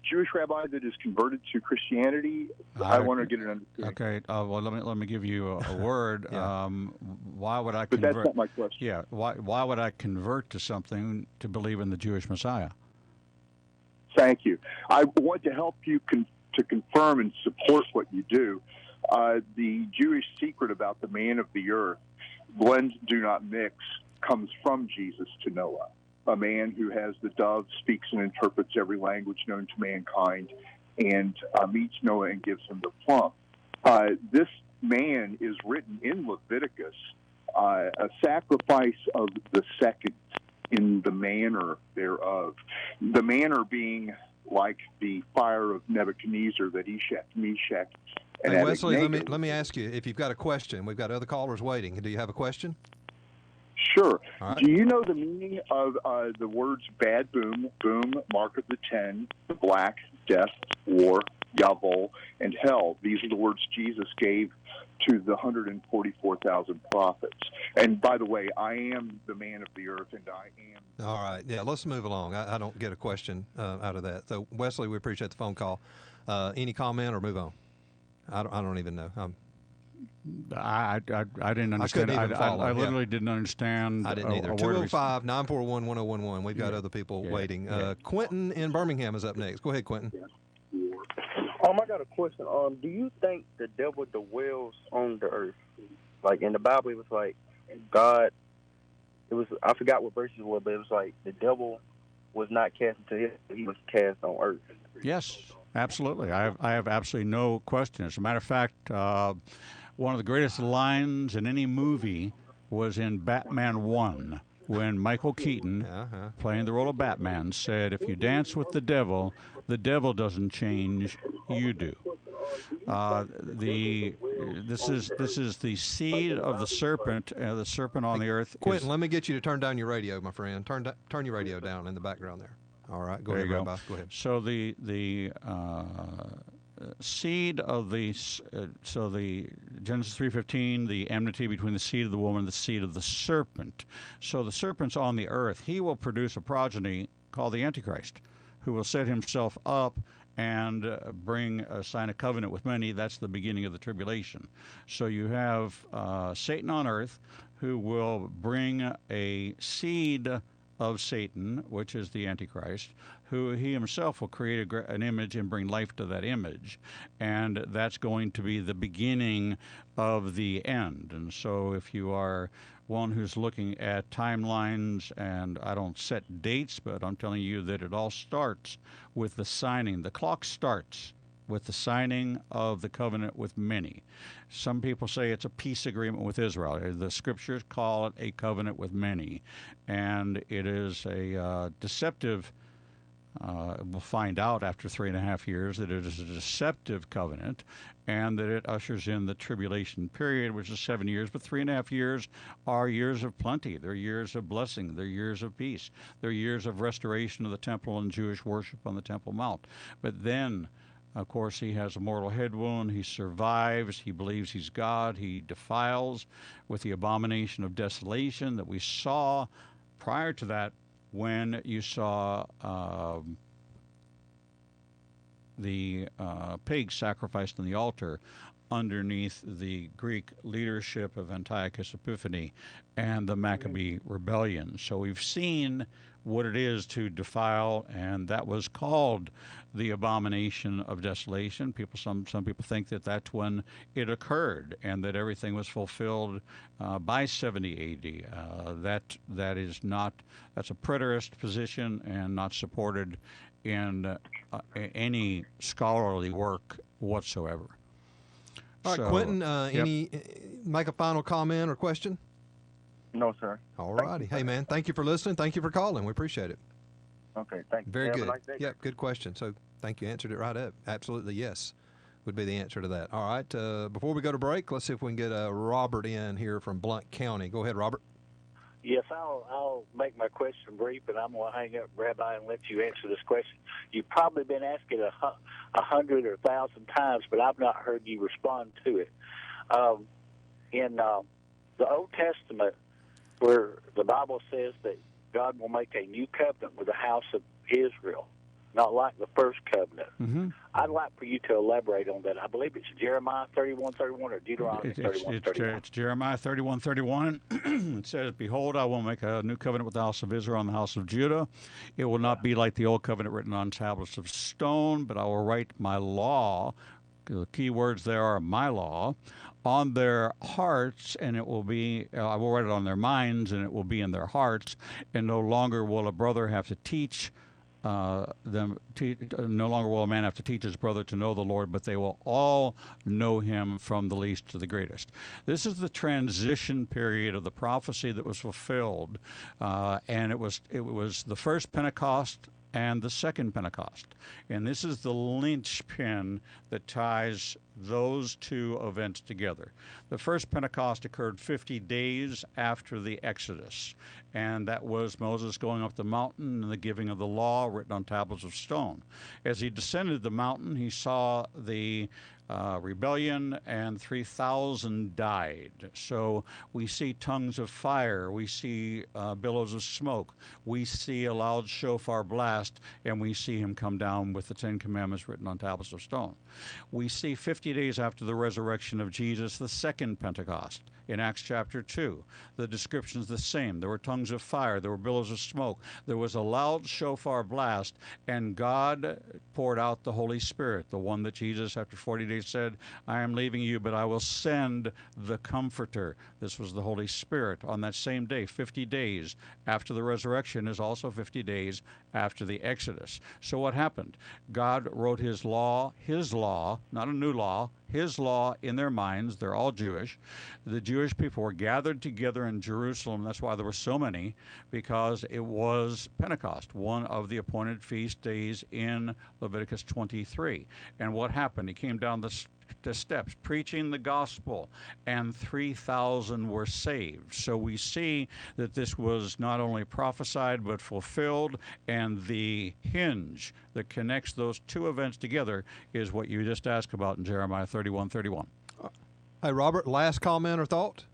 S20: Jewish rabbi that is converted to Christianity? I want to get an understanding.
S2: Okay. Well, let me give you a word. Why would I
S20: But
S2: convert?
S20: that's not my question.
S2: Yeah. Why would I convert to something to believe in the Jewish Messiah?
S20: Thank you. I want to help you to confirm and support what you do. The Jewish secret about the man of the earth, blend, do not mix, comes from Jesus to Noah, a man who has the dove, speaks and interprets every language known to mankind, and meets Noah and gives him the plum. This man is written in Leviticus, a sacrifice of the second in the manner thereof. The manner being like the fire of Nebuchadnezzar that Meshach, and
S3: Hey, Wesley,
S20: Abednego.
S3: let me ask you, if you've got a question, we've got other callers waiting. Do you have a question?
S20: Sure.
S3: All right.
S20: Do you know the meaning of the words bad boom, boom, mark of the 10, the black, death, war, Yavol, and hell? These are the words Jesus gave to the 144,000 prophets. And by the way, I am the man of the earth, and I am.
S3: All right. Yeah, let's move along. I don't get a question out of that. So, Wesley, we appreciate the phone call. Any comment or move on? I don't even know.
S2: I didn't understand.
S3: I couldn't even follow.
S2: I literally didn't understand.
S3: I didn't either. 205-941-1011. We've got other people waiting. Quentin in Birmingham is up next. Go ahead, Quentin.
S21: I got a question. Do you think the devil dwells on the earth? Like in the Bible, it was like God. It was, I forgot what verses were, but it was like the devil was not cast into hell; he was cast on earth.
S2: Yes, absolutely. I have absolutely no question. As a matter of fact, one of the greatest lines in any movie was in Batman 1, when Michael Keaton, playing the role of Batman, said, "If you dance with the devil doesn't change, you do." This is the seed of the serpent on the earth.
S3: Quentin, let me get you to turn down your radio, my friend. Turn your radio down in the background there. All right, go
S2: There
S3: ahead,
S2: you
S3: Rabbi. Go ahead.
S2: So the seed of the Genesis 3:15, the enmity between the seed of the woman and the seed of the serpent. So the serpent's on the earth. He will produce a progeny called the Antichrist, who will set himself up and bring a sign of covenant with many. That's the beginning of the tribulation. So you have Satan on earth, who will bring a seed of Satan, which is the Antichrist, who he himself will create an image and bring life to that image. And that's going to be the beginning of the end. And so if you are one who's looking at timelines, and I don't set dates, but I'm telling you that it all starts with the signing. The clock starts with the signing of the covenant with many. Some people say it's a peace agreement with Israel. The scriptures call it a covenant with many, and it is a deceptive. We'll find out after 3.5 years that it is a deceptive covenant, and that it ushers in the tribulation period, which is 7 years. But 3.5 years are years of plenty. They're years of blessing. They're years of peace. They're years of restoration of the temple and Jewish worship on the Temple Mount. But then, of course, he has a mortal head wound. He survives. He believes he's God. He defiles with the abomination of desolation that we saw prior to that, when you saw the pigs sacrificed on the altar underneath the Greek leadership of Antiochus Epiphanes and the Maccabee rebellion. So we've seen what it is to defile, and that was called the abomination of desolation. Some people think that that's when it occurred, and that everything was fulfilled by 70 AD. That is not. That's a preterist position and not supported in any scholarly work whatsoever.
S3: All right,
S2: So,
S3: Quentin,
S2: yep.
S3: Make a final comment or question?
S21: No, sir.
S3: All righty. Hey, man, thank you for listening. Thank you for calling. We appreciate it.
S21: Okay, thank you.
S3: Very
S21: Have a
S3: good.
S21: nice day.
S3: Yep, good question. So thank you. Answered it right up. Absolutely, yes, would be the answer to that. All right. Before we go to break, let's see if we can get Robert in here from Blount County. Go ahead, Robert.
S1: Yes, I'll make my question brief, and I'm going to hang up, Rabbi, and let you answer this question. You've probably been asked it 100 or 1,000 times, but I've not heard you respond to it. In the Old Testament, where the Bible says that God will make a new covenant with the house of Israel, not like the first covenant.
S2: Mm-hmm.
S1: I'd like for you to elaborate on that. I believe it's Jeremiah 31:31 or Deuteronomy 31:31.
S2: It's Jeremiah 31:31. It says, "Behold, I will make a new covenant with the house of Israel and the house of Judah. It will not be like the old covenant written on tablets of stone, but I will write my law." The key words there are my law, on their hearts, and it will be, I will write it on their minds, and it will be in their hearts, and no longer will a brother have to teach no longer will a man have to teach his brother to know the Lord, but they will all know him from the least to the greatest. This is the transition period of the prophecy that was fulfilled, and it was the first Pentecost and the second Pentecost. And this is the linchpin that ties those two events together. The first Pentecost occurred 50 days after the Exodus, and that was Moses going up the mountain and the giving of the law written on tablets of stone. As he descended the mountain, he saw the rebellion, and 3,000 died. So we see tongues of fire, we see billows of smoke, we see a loud shofar blast, and we see him come down with the Ten Commandments written on tablets of stone. We see 50 days after the resurrection of Jesus, the second Pentecost. In Acts chapter 2, the description is the same. There were tongues of fire, there were billows of smoke, there was a loud shofar blast, and God poured out the Holy Spirit, the one that Jesus, after 40 days, said, "I am leaving you, but I will send the Comforter." This was the Holy Spirit on that same day. 50 days after the resurrection is also 50 days after the Exodus. So what happened? God wrote his law, not a new law, his law in their minds. They're all Jewish. The Jewish people were gathered together in Jerusalem. That's why there were so many, because it was Pentecost, one of the appointed feast days in Leviticus 23. And what happened? He came down the steps preaching the gospel, and 3,000 were saved. So we see that this was not only prophesied but fulfilled, and the hinge that connects those two events together is what you just asked about in Jeremiah 31:31.
S3: Hey, Robert, last comment or thought?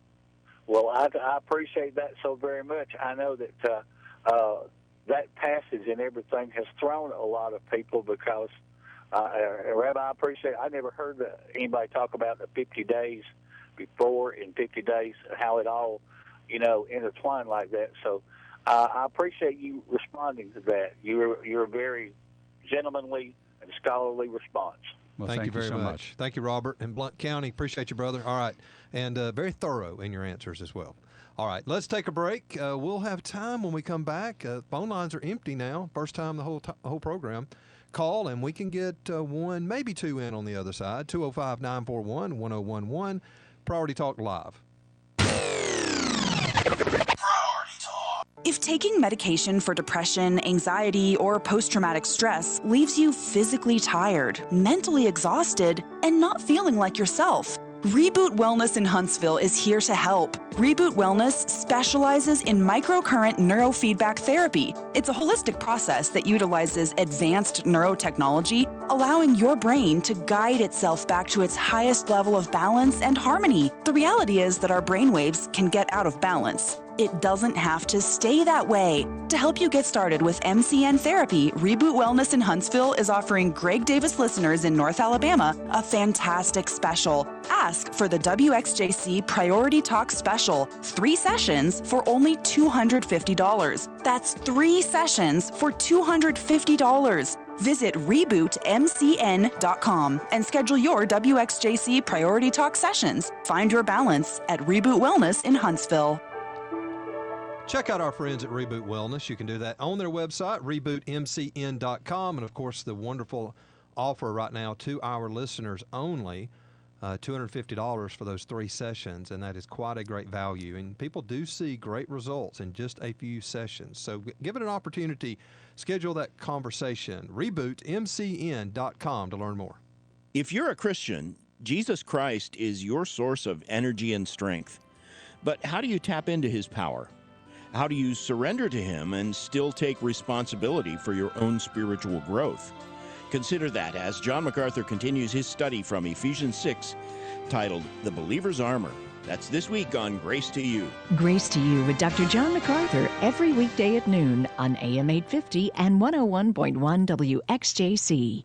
S1: Well, I appreciate that so very much. I know that that passage and everything has thrown a lot of people because, Rabbi, I appreciate I never heard anybody talk about the 50 days before and 50 days, how it all, intertwined like that. So I appreciate you responding to that. You're a very gentlemanly and scholarly response.
S2: Well,
S3: thank you very
S2: so
S3: much. Thank you, Robert. In Blount County, appreciate you, brother. All right. And very thorough in your answers as well. All right, let's take a break. We'll have time when we come back. Phone lines are empty now. First time the whole program. call, and we can get one, maybe two in on the other side. 205-941-1011. Priority Talk Live.
S4: If taking medication for depression, anxiety, or post-traumatic stress leaves you physically tired, mentally exhausted, and not feeling like yourself, Reboot Wellness in Huntsville is here to help. Reboot Wellness specializes in microcurrent neurofeedback therapy. It's a holistic process that utilizes advanced neurotechnology, allowing your brain to guide itself back to its highest level of balance and harmony. The reality is that our brainwaves can get out of balance. It doesn't have to stay that way. To help you get started with MCN therapy, Reboot Wellness in Huntsville is offering Greg Davis listeners in North Alabama a fantastic special. Ask for the WXJC Priority Talk Special, 3 sessions for only $250. That's 3 sessions for $250. Visit rebootmcn.com and schedule your WXJC Priority Talk sessions. Find your balance at Reboot Wellness in Huntsville.
S3: Check out our friends at Reboot Wellness. You can do that on their website, rebootmcn.com. And, of course, the wonderful offer right now to our listeners only, $250 for those 3 sessions, and that is quite a great value. And people do see great results in just a few sessions. So give it an opportunity. Schedule that conversation. Rebootmcn.com to learn more.
S22: If you're a Christian, Jesus Christ is your source of energy and strength. But how do you tap into his power? How do you surrender to him and still take responsibility for your own spiritual growth? Consider that as John MacArthur continues his study from Ephesians 6, titled The Believer's Armor. That's this week on Grace to You.
S15: Grace to You with Dr. John MacArthur every weekday at noon on AM 850 and 101.1 WXJC.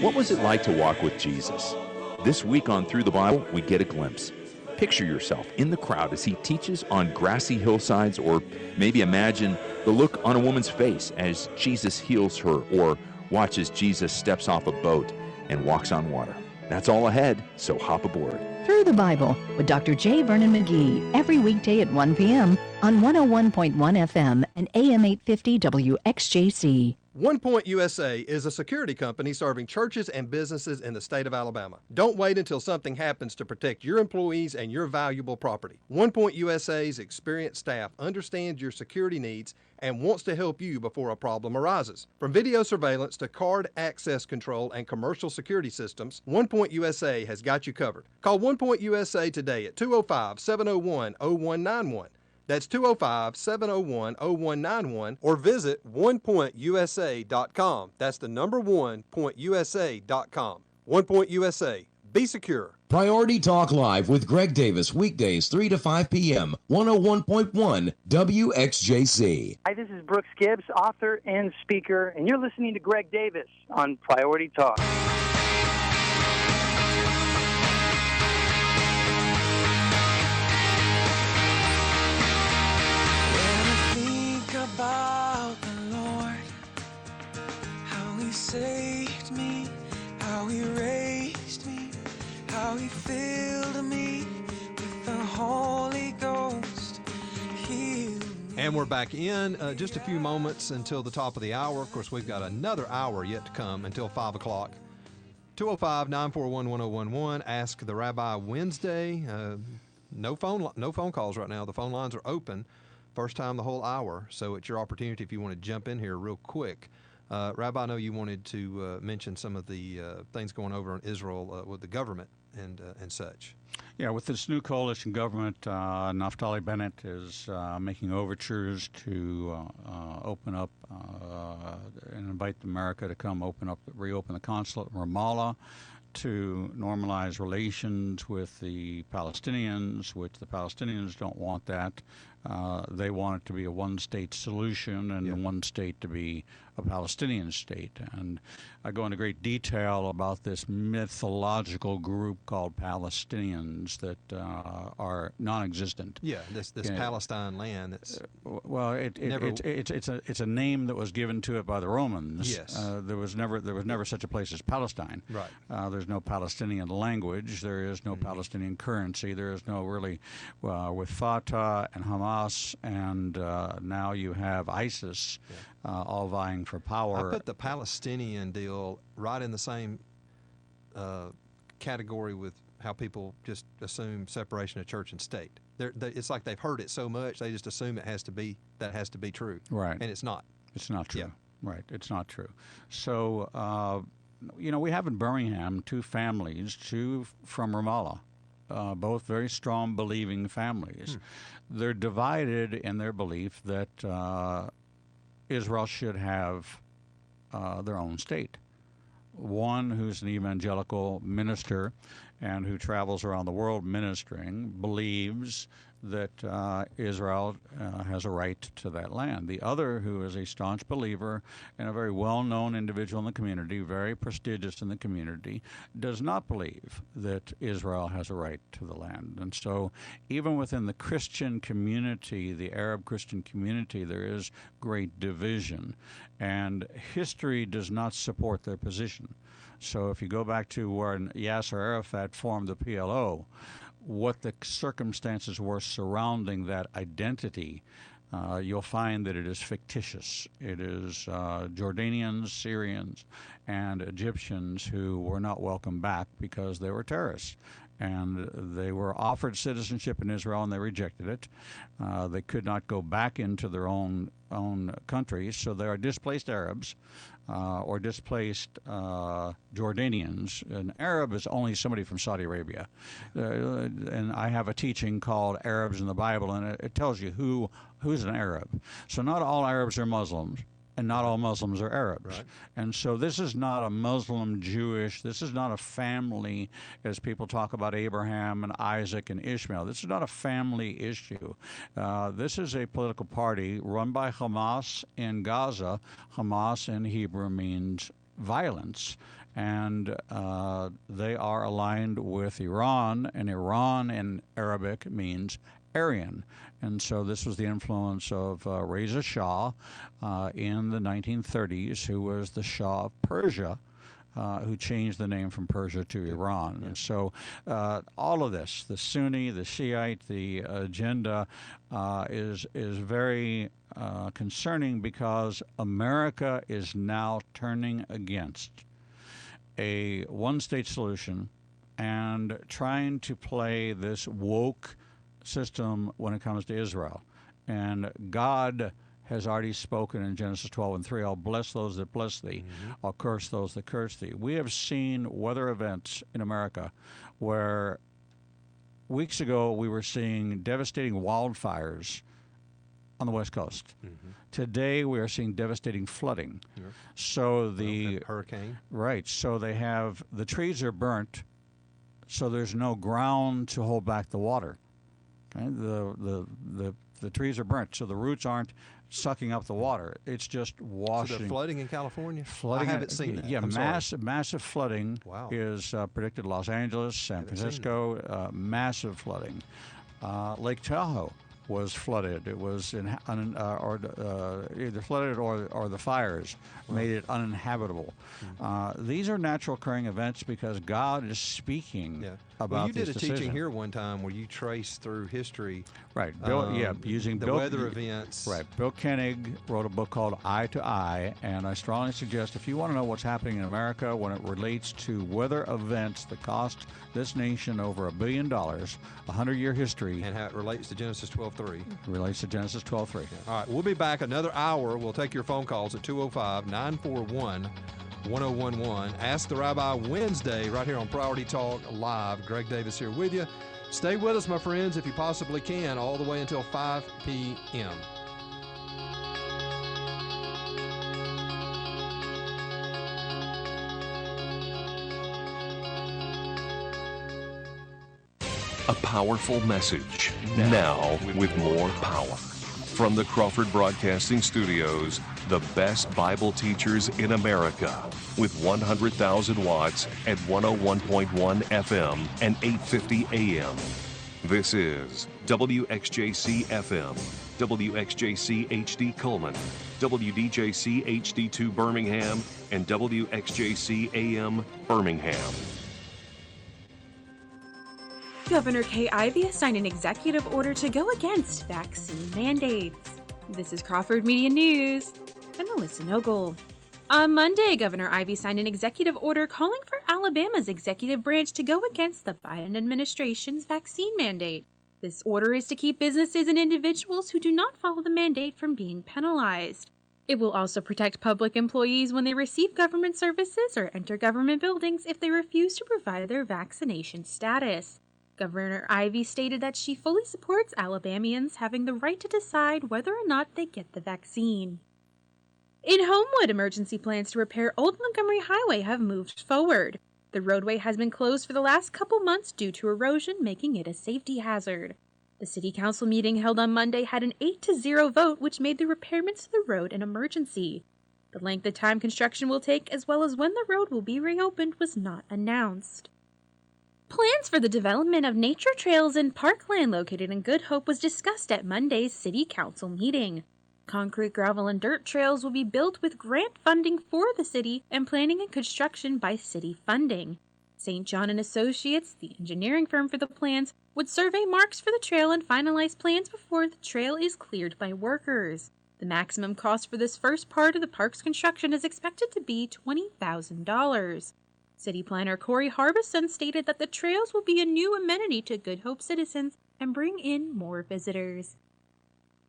S23: What was it like to walk with Jesus? This week on Through the Bible, we get a glimpse. Picture yourself in the crowd as he teaches on grassy hillsides, or maybe imagine the look on a woman's face as Jesus heals her, or watch as Jesus steps off a boat and walks on water. That's all ahead, so hop aboard.
S15: Through the Bible with Dr. J. Vernon McGee every weekday at 1 p.m. on 101.1 FM and AM 850 WXJC.
S3: One Point USA is a security company serving churches and businesses in the state of Alabama. Don't wait until something happens to protect your employees and your valuable property. One Point USA's experienced staff understands your security needs and wants to help you before a problem arises. From video surveillance to card access control and commercial security systems, One Point USA has got you covered. Call One Point USA today at 205-701-0191. That's 205-701-0191, or visit onepointusa.com. That's the number onepointusa.com. One Point USA. Be secure.
S24: Priority Talk Live with Greg Davis, weekdays 3 to 5 p.m., 101.1 WXJC.
S25: Hi, this is Brooks Gibbs, author and speaker, and you're listening to Greg Davis on Priority Talk.
S11: About the Lord, how he saved me, how he raised me, how he filled me with the Holy Ghost.
S3: And we're back in just a few moments until the top of the hour. Of course, we've got another hour yet to come until 5 o'clock. 205-941-1011. Ask the Rabbi Wednesday. No phone calls right now. The phone lines are open. First time the whole hour, so it's your opportunity if you want to jump in here real quick. Rabbi, I know you wanted to mention some of the things going over in Israel with the government and such.
S26: Yeah, with this new coalition government, Naftali Bennett is making overtures to open up and invite America to come reopen the consulate in Ramallah, to normalize relations with the Palestinians, which the Palestinians don't want that. They want it to be a one-state solution and one state to be a Palestinian state. And I go into great detail about this mythological group called Palestinians that are non-existent.
S3: Yeah, this Palestine land. That's
S26: it's a name that was given to it by the Romans.
S3: Yes.
S26: There was never such a place as Palestine.
S3: Right.
S26: There's no Palestinian language. There is no Palestinian currency. There is no really with Fatah and Hamas Hamas, and now you have ISIS all vying for power.
S3: I put the Palestinian deal right in the same category with how people just assume separation of church and state. It's like they've heard it so much, they just assume that has to be true.
S26: Right.
S3: And it's not.
S26: It's not true.
S3: Yeah.
S26: Right. It's not true. So, we have in Birmingham two families, two from Ramallah, both very strong believing families. They're divided in their belief that Israel should have their own state. One who's an evangelical minister and who travels around the world ministering believes that Israel has a right to that land. The other, who is a staunch believer and a very well-known individual in the community, very prestigious in the community, does not believe that Israel has a right to the land. And so even within the Christian community, the Arab Christian community, there is great division. And history does not support their position. So if you go back to when Yasser Arafat formed the PLO, what the circumstances were surrounding that identity, you'll find that it is fictitious. It is Jordanians, Syrians, and Egyptians who were not welcomed back because they were terrorists. And they were offered citizenship in Israel, and they rejected it. They could not go back into their own countries, so they are displaced Arabs or displaced Jordanians. An Arab is only somebody from Saudi Arabia. And I have a teaching called Arabs in the Bible, and it tells you who's an Arab. So not all Arabs are Muslims, and not all Muslims are Arabs.
S3: Right.
S26: And so this is not a Muslim Jewish, this is not a family, as people talk about Abraham and Isaac and Ishmael. This is not a family issue. This is a political party run by Hamas in Gaza. Hamas in Hebrew means violence. And they are aligned with Iran, and Iran in Arabic means Aryan. And so this was the influence of Reza Shah in the 1930s, who was the Shah of Persia, who changed the name from Persia to Iran. And so all of this, the Sunni, the Shiite, the agenda is very concerning, because America is now turning against a one-state solution and trying to play this woke system when it comes to Israel. And God has already spoken in Genesis 12:3, I'll bless those that bless thee, I'll curse those that curse thee. We have seen weather events in America where weeks ago we were seeing devastating wildfires on the West Coast. Today we are seeing devastating flooding. So the
S3: hurricane.
S26: Right. So they have, the trees are burnt, so there's no ground to hold back the water. Okay? The trees are burnt, so the roots aren't sucking up the water. It's just washing.
S3: So they're flooding in California?
S26: Flooding.
S3: I haven't seen it.
S26: Yeah,
S3: I'm sorry.
S26: massive flooding is predicted in Los Angeles, San Francisco, massive flooding. Lake Tahoe was flooded. It was either flooded or the fires made it uninhabitable. These are natural occurring events because God is speaking about
S3: you
S26: these
S3: did a
S26: decisions.
S3: teaching here one time where you traced through history.
S26: Right. Bill, using
S3: the
S26: Bill,
S3: weather events.
S26: Right. Bill Koenig wrote a book called Eye to Eye, and I strongly suggest, if you want to know what's happening in America when it relates to weather events that cost this nation over $1 billion, 100-year history,
S3: and how it relates to Genesis 12:3.
S26: Relates to Genesis 12:3.
S3: All right, we'll be back another hour. We'll take your phone calls at 205-941-1011. Ask the Rabbi Wednesday right here on Priority Talk Live. Greg Davis here with you. Stay with us, my friends, if you possibly can, all the way until 5 p.m.
S5: A powerful message now with more power. From the Crawford Broadcasting Studios, the best Bible teachers in America, with 100,000 watts at 101.1 FM and 850 AM. This is WXJC FM, WXJC HD Cullman, WDJC HD2 Birmingham, and WXJC AM Birmingham.
S6: Governor Kay Ivey has signed an executive order to go against vaccine mandates. This is Crawford Media News. I'm Melissa Nogle. On Monday, Governor Ivey signed an executive order calling for Alabama's executive branch to go against the Biden administration's vaccine mandate. This order is to keep businesses and individuals who do not follow the mandate from being penalized. It will also protect public employees when they receive government services or enter government buildings if they refuse to provide their vaccination status. Governor Ivey stated that she fully supports Alabamians having the right to decide whether or not they get the vaccine. In Homewood, emergency plans to repair Old Montgomery Highway have moved forward. The roadway has been closed for the last couple months due to erosion, making it a safety hazard. The City Council meeting held on Monday had an 8-0 vote, which made the repairments to the road an emergency. The length of time construction will take, as well as when the road will be reopened, was not announced. Plans for the development of nature trails in parkland located in Good Hope was discussed at Monday's City Council meeting. Concrete, gravel, and dirt trails will be built with grant funding for the city and planning and construction by city funding. St. John & Associates, the engineering firm for the plans, would survey marks for the trail and finalize plans before the trail is cleared by workers. The maximum cost for this first part of the park's construction is expected to be $20,000. City planner Corey Harbison stated that the trails will be a new amenity to Good Hope citizens and bring in more visitors.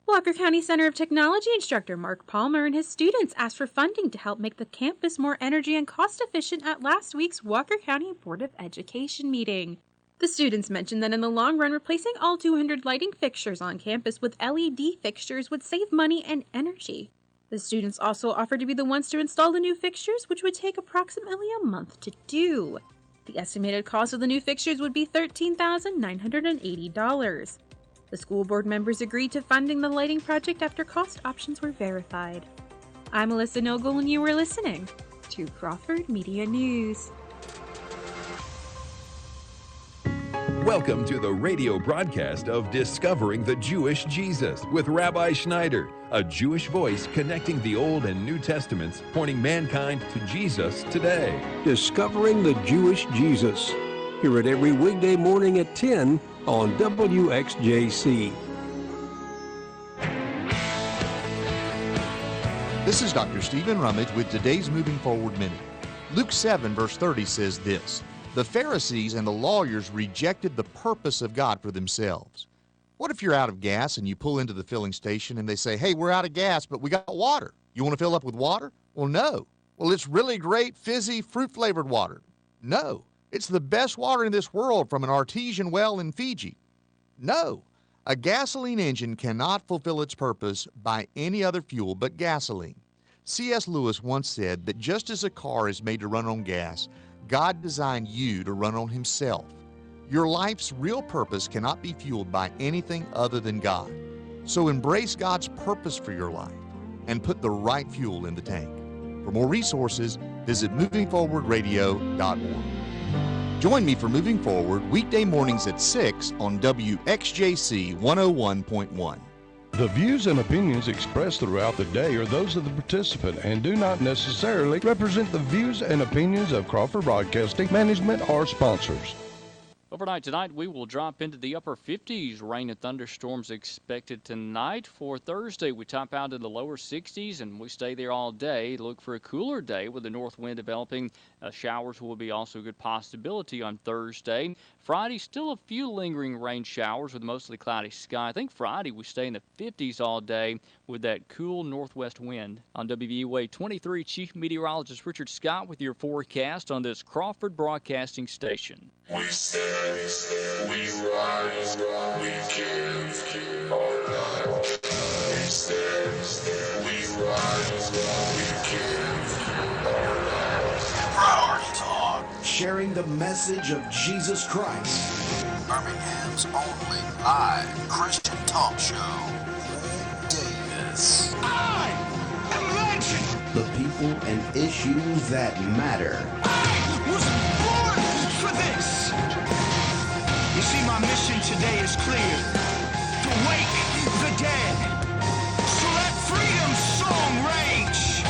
S6: Walker County Center of Technology instructor Mark Palmer and his students asked for funding to help make the campus more energy and cost efficient at last week's Walker County Board of Education meeting. The students mentioned that in the long run, replacing all 200 lighting fixtures on campus with LED fixtures would save money and energy. The students also offered to be the ones to install the new fixtures, which would take approximately a month to do. The estimated cost of the new fixtures would be $13,980. The school board members agreed to funding the lighting project after cost options were verified. I'm Melissa Nogle, and you were listening to Crawford Media News.
S23: Welcome to the radio broadcast of Discovering the Jewish Jesus with Rabbi Schneider, a Jewish voice connecting the Old and New Testaments, pointing mankind to Jesus today.
S7: Discovering the Jewish Jesus. Hear it every weekday morning at 10 on WXJC.
S8: This is Dr. Stephen Rummage with today's Moving Forward Minute. Luke 7 verse 30 says this: "The Pharisees and the lawyers rejected the purpose of God for themselves." What if you're out of gas and you pull into the filling station and they say, "Hey, we're out of gas, but we got water. You want to fill up with water?" Well, no. Well, it's really great, fizzy, fruit-flavored water. No. It's the best water in this world from an artesian well in Fiji. No. A gasoline engine cannot fulfill its purpose by any other fuel but gasoline. C.S. Lewis once said that just as a car is made to run on gas, God designed you to run on Himself. Your life's real purpose cannot be fueled by anything other than God. So embrace God's purpose for your life and put the right fuel in the tank. For more resources, visit movingforwardradio.org. Join me for Moving Forward weekday mornings at 6 on WXJC 101.1.
S10: The views and opinions expressed throughout the day are those of the participant and do not necessarily represent the views and opinions of Crawford Broadcasting, management, or sponsors.
S17: Overnight tonight, we will drop into the upper 50s. Rain and thunderstorms expected tonight. For Thursday, we top out in the lower 60s, and we stay there all day. Look for a cooler day with the north wind developing. Showers will be also a good possibility on Thursday. Friday, still a few lingering rain showers with mostly cloudy sky. I think Friday we stay in the 50s all day with that cool northwest wind. On WVUA 23, Chief Meteorologist Richard Scott with your forecast on this Crawford Broadcasting Station.
S12: We stand, we rise, we give our life. We stand, we rise, we give our life.
S13: Priority Talk, sharing the message of Jesus Christ. Birmingham's only live Christian talk show. Davis. I am legend. The people and issues that matter.
S27: I was born for this. You see, my mission today is clear: to wake the dead, so let freedom's song rage.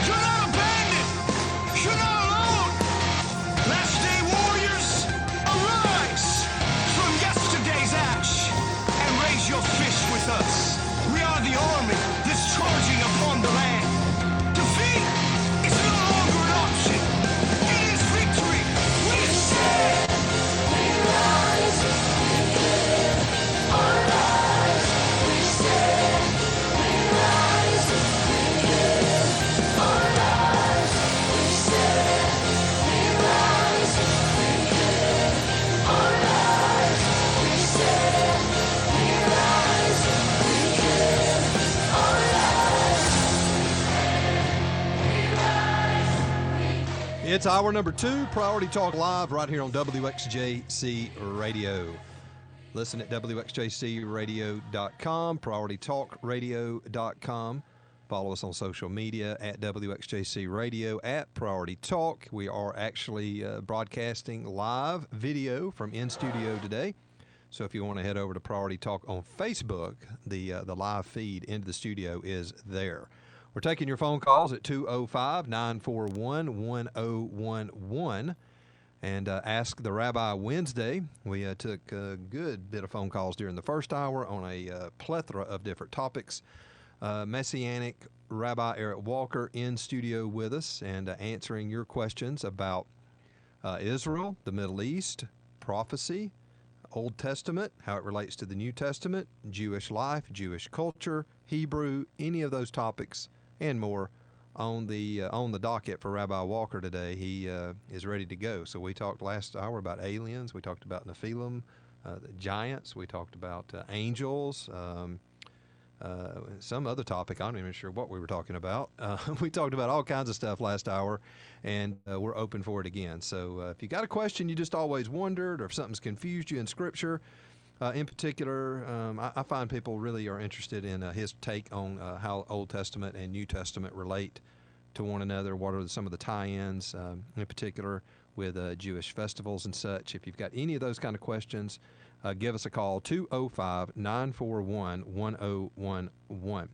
S27: You're not abandoned, you're not alone. Last day warriors, arise from
S3: It's hour number 2, Priority Talk Live, right here on WXJC Radio. Listen at WXJCradio.com, PriorityTalkRadio.com. Follow us on social media at WXJC Radio, at Priority Talk. We are actually broadcasting live video from in studio today. So if you want to head over to Priority Talk on Facebook, the live feed into the studio is there. We're taking your phone calls at 205-941-1011 and Ask the Rabbi Wednesday. We took a good bit of phone calls during the first hour on a plethora of different topics. Messianic Rabbi Eric Walker in studio with us and answering your questions about Israel, the Middle East, prophecy, Old Testament, how it relates to the New Testament, Jewish life, Jewish culture, Hebrew, any of those topics and more on the docket for Rabbi Walker today. He is ready to go. So we talked last hour about aliens. We talked about Nephilim, the giants. We talked about angels. Some other topic, I'm not even sure what we were talking about. We talked about all kinds of stuff last hour, and we're open for it again. So if you got a question you just always wondered, or if something's confused you in Scripture, in particular, I find people really are interested in his take on how Old Testament and New Testament relate to one another. What are some of the tie-ins, in particular, with Jewish festivals and such? If you've got any of those kind of questions, give us a call, 205-941-1011.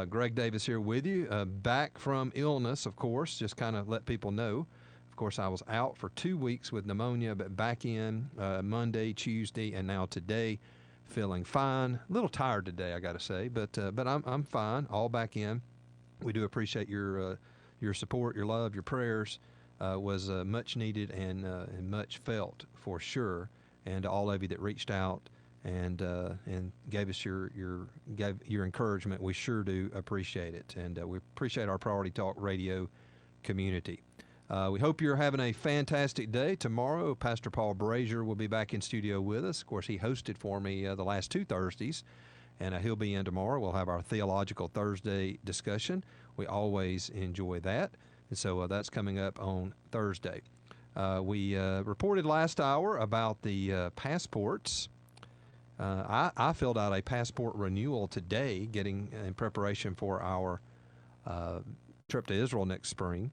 S3: Greg Davis here with you, back from illness, of course, just kind of let people know. Of course, I was out for 2 weeks with pneumonia, but back in Monday, Tuesday, and now today, feeling fine. A little tired today, I got to say, but I'm fine, all back in. We do appreciate your support, your love, your prayers. Was much needed and much felt for sure. And all of you that reached out and gave us your encouragement, we sure do appreciate it. And we appreciate our Priority Talk Radio community. We hope you're having a fantastic day. Tomorrow, Pastor Paul Brazier will be back in studio with us. Of course, he hosted for me the last 2 Thursdays, and he'll be in tomorrow. We'll have our Theological Thursday discussion. We always enjoy that, and so that's coming up on Thursday. We reported last hour about the passports. I filled out a passport renewal today, getting in preparation for our trip to Israel next spring.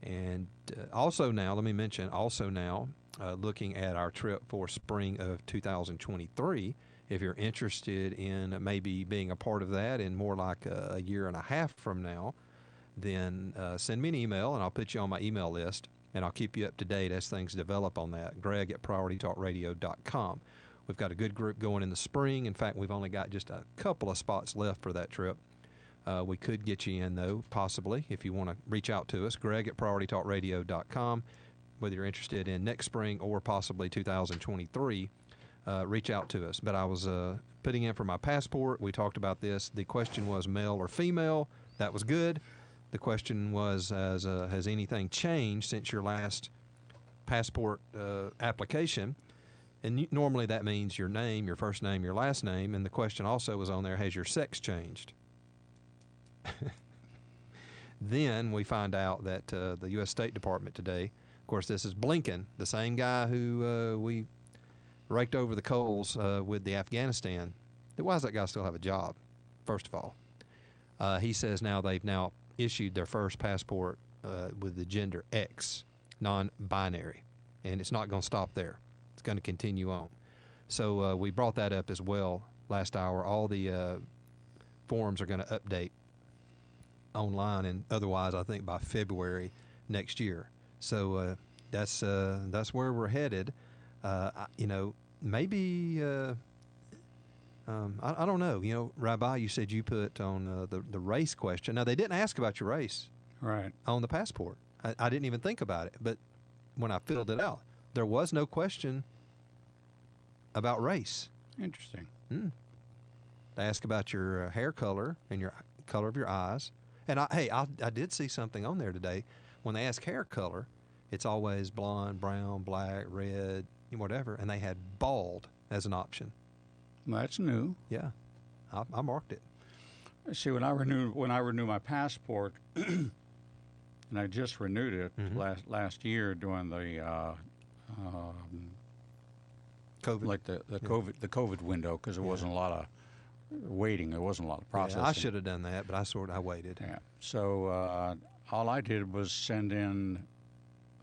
S3: And also now, let me mention, looking at our trip for spring of 2023, if you're interested in maybe being a part of that in more like a year and a half from now, then send me an email and I'll put you on my email list and I'll keep you up to date as things develop on that. Greg at PriorityTalkRadio.com. We've got a good group going in the spring. In fact, we've only got just a couple of spots left for that trip. We could get you in, though, possibly, if you want to reach out to us. Greg at PriorityTalkRadio.com. Whether you're interested in next spring or possibly 2023, reach out to us. But I was putting in for my passport. We talked about this. The question was male or female. That was good. The question was, has anything changed since your last passport application? And normally that means your name, your first name, your last name. And the question also was on there, has your sex changed? Then we find out that the U.S. State Department today, of course, this is Blinken, the same guy who we raked over the coals with the Afghanistan. Why does that guy still have a job, first of all? He says now they've now issued their first passport with the gender X, non-binary, and it's not going to stop there. It's going to continue on. So we brought that up as well last hour. All the forms are going to update online and otherwise, I think, by February next year. So that's where we're headed. Maybe I don't know. Rabbi, you said you put on the race question. Now, they didn't ask about your race,
S26: right,
S3: on the passport. I didn't even think about it, but when I filled it out, there was no question about race.
S26: Interesting.
S3: They ask about your hair color and your color of your eyes. And I did see something on there today. When they ask hair color, it's always blonde, brown, black, red, whatever. And they had bald as an option.
S26: Well, that's new.
S3: Yeah, I marked it.
S26: See, when I renew my passport, And I just renewed it last year during the
S3: COVID,
S26: like the COVID window, because there wasn't a lot of waiting. There wasn't a lot of processing.
S3: Yeah, I should have done that, but I waited.
S26: Yeah. So all I did was send in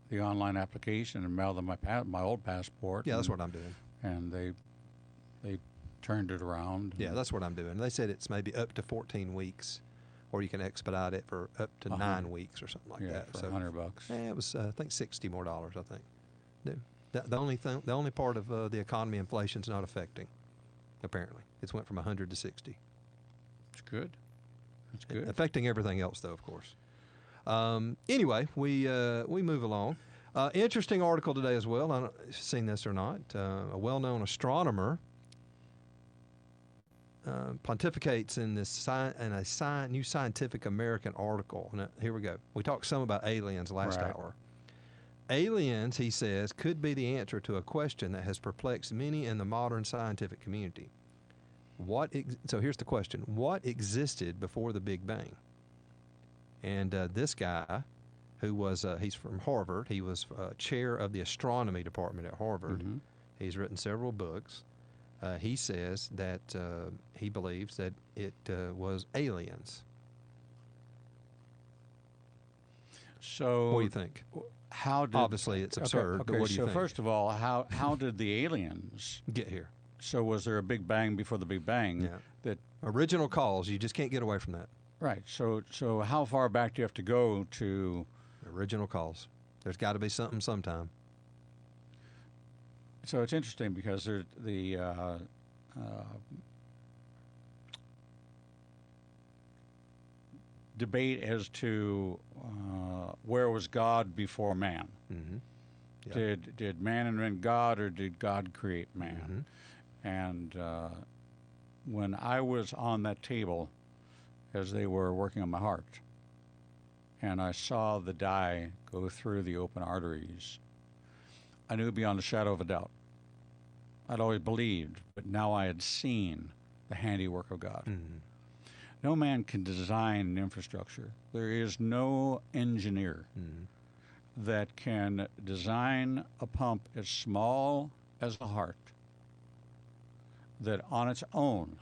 S26: the online application and mail them my old passport.
S3: Yeah, that's what I'm doing.
S26: And they turned it around.
S3: Yeah, that's what I'm doing. They said it's maybe up to 14 weeks, or you can expedite it for up to 9 weeks or something like that.
S26: For $100.
S3: Yeah, it was I think $60 more. I think. The only part of the economy inflation's not affecting. Apparently, it's went from 100 to 60.
S26: It's good. It's good.
S3: Affecting everything else, though, of course. Anyway, we move along. Interesting article today as well. I don't know if you've seen this or not. A well-known astronomer pontificates in a New Scientific American article. Now, here we go. We talked some about aliens last hour. Aliens, he says, could be the answer to a question that has perplexed many in the modern scientific community. So here's the question. What existed before the Big Bang? And this guy, who was, he's from Harvard. He was chair of the astronomy department at Harvard. He's written several books. He says that he believes that it was aliens.
S26: So
S3: what do you think? Obviously it's absurd, but what do you think?
S26: So first of all, how did the aliens
S3: get here?
S26: So was there a Big Bang before the Big Bang?
S3: Yeah.
S26: That
S3: original cause, you just can't get away from that.
S26: Right. So how far back do you have to go to
S3: original cause? There's got to be something sometime.
S26: So it's interesting because the debate as to where was God before man. Did man invent God, or did God create man? And when I was on that table as they were working on my heart, and I saw the dye go through the open arteries, I knew beyond a shadow of a doubt. I'd always believed, but now I had seen the handiwork of God. No man can design an infrastructure. There is no engineer that can design a pump as small as a heart that on its own,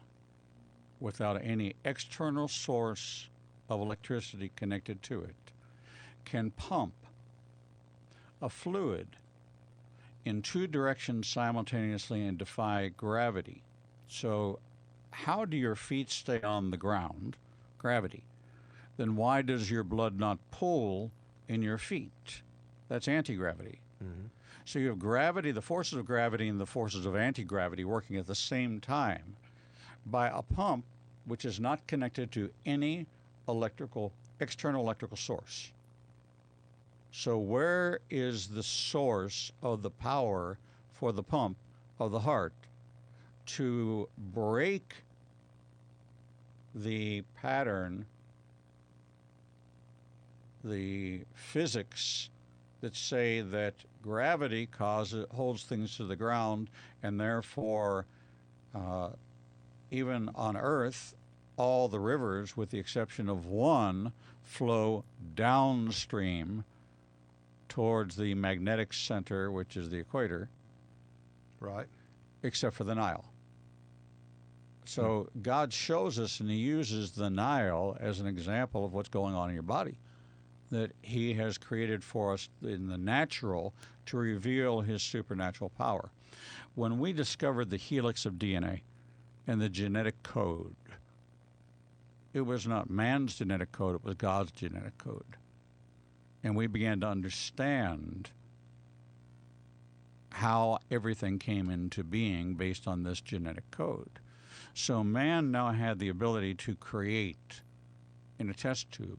S26: without any external source of electricity connected to it, can pump a fluid in two directions simultaneously and defy gravity. So how do your feet stay on the ground? Gravity. Then why does your blood not pool in your feet? That's anti-gravity. So you have gravity, the forces of gravity and the forces of anti-gravity working at the same time by a pump which is not connected to any external electrical source. So where is the source of the power for the pump of the heart to break the pattern, the physics that say that gravity holds things to the ground, and therefore even on Earth, all the rivers, with the exception of one, flow downstream towards the magnetic center, which is the equator.
S3: Right.
S26: Except for the Nile. So God shows us, and he uses the Nile as an example of what's going on in your body, that he has created for us in the natural to reveal his supernatural power. When we discovered the helix of DNA and the genetic code, it was not man's genetic code, it was God's genetic code. And we began to understand how everything came into being based on this genetic code. So man now had the ability to create in a test tube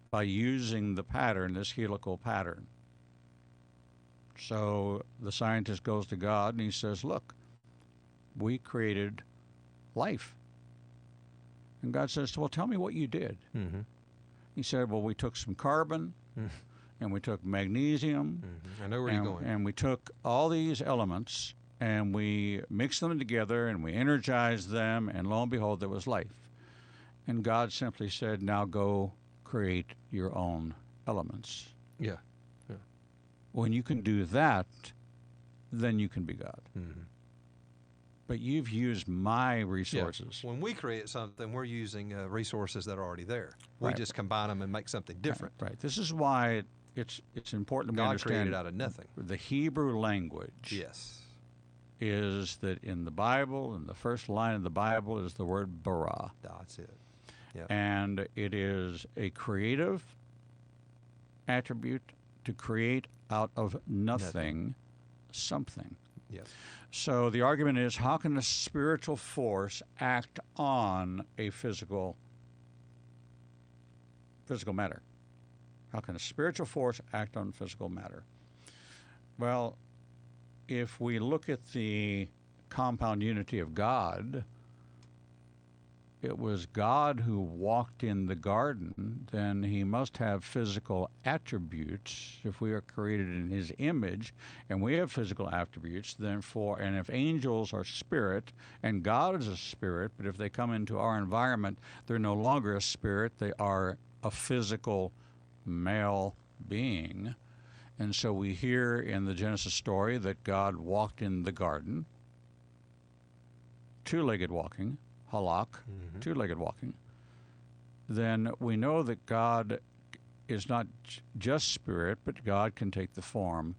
S26: by using the pattern, this helical pattern. So the scientist goes to God and he says, look, we created life. And God says, well, tell me what you did. He said, well, we took some carbon and we took magnesium.
S3: I know where you're going.
S26: And we took all these elements and we mixed them together and we energized them, and lo and behold, there was life. And God simply said, now go create your own elements.
S3: Yeah. Yeah.
S26: When you can do that, then you can be God.
S3: Mm-hmm.
S26: But you've used my resources.
S3: Yeah. When we create something, we're using resources that are already there. We
S26: Right.
S3: just combine them and make something different.
S26: Right. This is why it's important to
S3: God
S26: understand
S3: created out of nothing.
S26: the Hebrew language.
S3: Yes.
S26: Is that in the Bible, in the first line of the Bible is the word bara.
S3: That's it. Yeah.
S26: And it is a creative attribute to create out of nothing something.
S3: Yes.
S26: So the argument is, how can a spiritual force act on a physical matter? How can a spiritual force act on physical matter? Well, if we look at the compound unity of God, it was God who walked in the garden, then he must have physical attributes. If we are created in his image and we have physical attributes, and if angels are spirit and God is a spirit, but if they come into our environment, they're no longer a spirit, they are a physical male being. And so we hear in the Genesis story that God walked in the garden, two-legged walking, halak, two-legged walking. Then we know that God is not just spirit, but God can take the form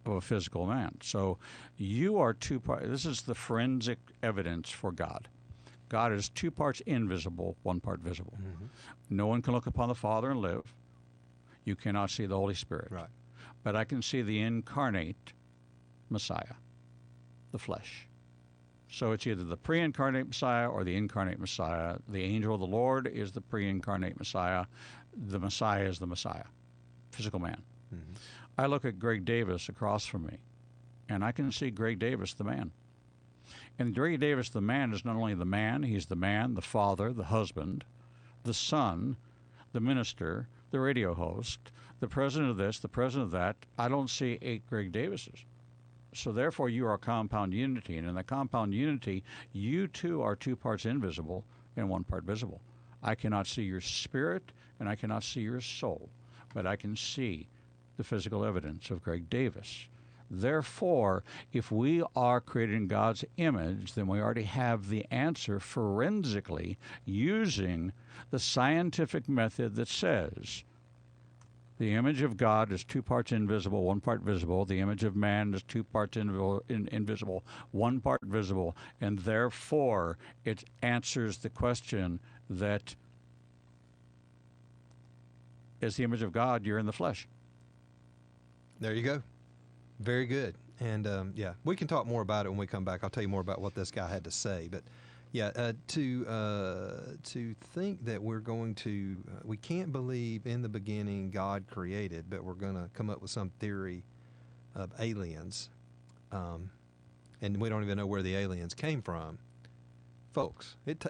S26: of a physical man. So you are two parts. This is the forensic evidence for God. God is two parts invisible, one part visible. No one can look upon the Father and live. You cannot see the Holy Spirit.
S3: Right.
S26: But I can see the incarnate Messiah, the flesh. So it's either the pre-incarnate Messiah or the incarnate Messiah. The angel of the Lord is the pre-incarnate Messiah. The Messiah is the Messiah, physical man. I look at Greg Davis across from me, and I can see Greg Davis, the man. And Greg Davis, the man, is not only the man, he's the man, the father, the husband, the son, the minister, the radio host, the president of this, the president of that. I don't see 8 Greg Davises. So therefore you are a compound unity. And in the compound unity, you too are 2 parts invisible and 1 part visible. I cannot see your spirit and I cannot see your soul, but I can see the physical evidence of Greg Davis. Therefore, if we are created in God's image, then we already have the answer forensically using the scientific method that says the image of God is 2 parts invisible, 1 part visible. The image of man is 2 parts invisible, 1 part visible. And therefore, it answers the question that as the image of God, you're in the flesh.
S3: There you go. Very good. And yeah, we can talk more about it when we come back. I'll tell you more about what this guy had to say. But yeah, to think that we're going to, we can't believe in the beginning God created, but we're going to come up with some theory of aliens, and we don't even know where the aliens came from. Folks, it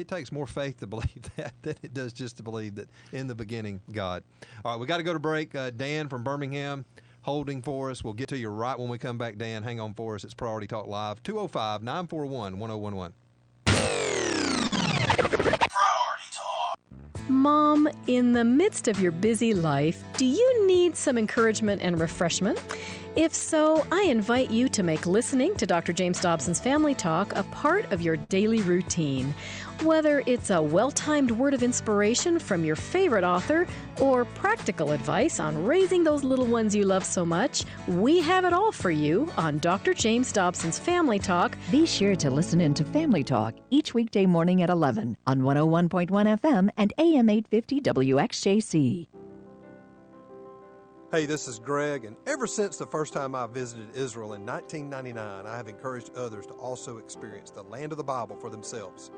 S3: takes more faith to believe that than it does just to believe that in the beginning God. All right, we got to go to break. Dan from Birmingham holding for us. We'll get to you right when we come back, Dan. Hang on for us. It's Priority Talk Live, 205-941-1011.
S9: Mom, in the midst of your busy life, do you need some encouragement and refreshment? If so, I invite you to make listening to Dr. James Dobson's Family Talk a part of your daily routine. Whether it's a well-timed word of inspiration from your favorite author or practical advice on raising those little ones you love so much, we have it all for you on Dr. James Dobson's Family Talk.
S15: Be sure to listen in to Family Talk each weekday morning at 11 on 101.1 FM and AM 850 WXJC.
S14: Hey, this is Greg, and ever since the first time I visited Israel in 1999, I have encouraged others to also experience the land of the Bible for themselves.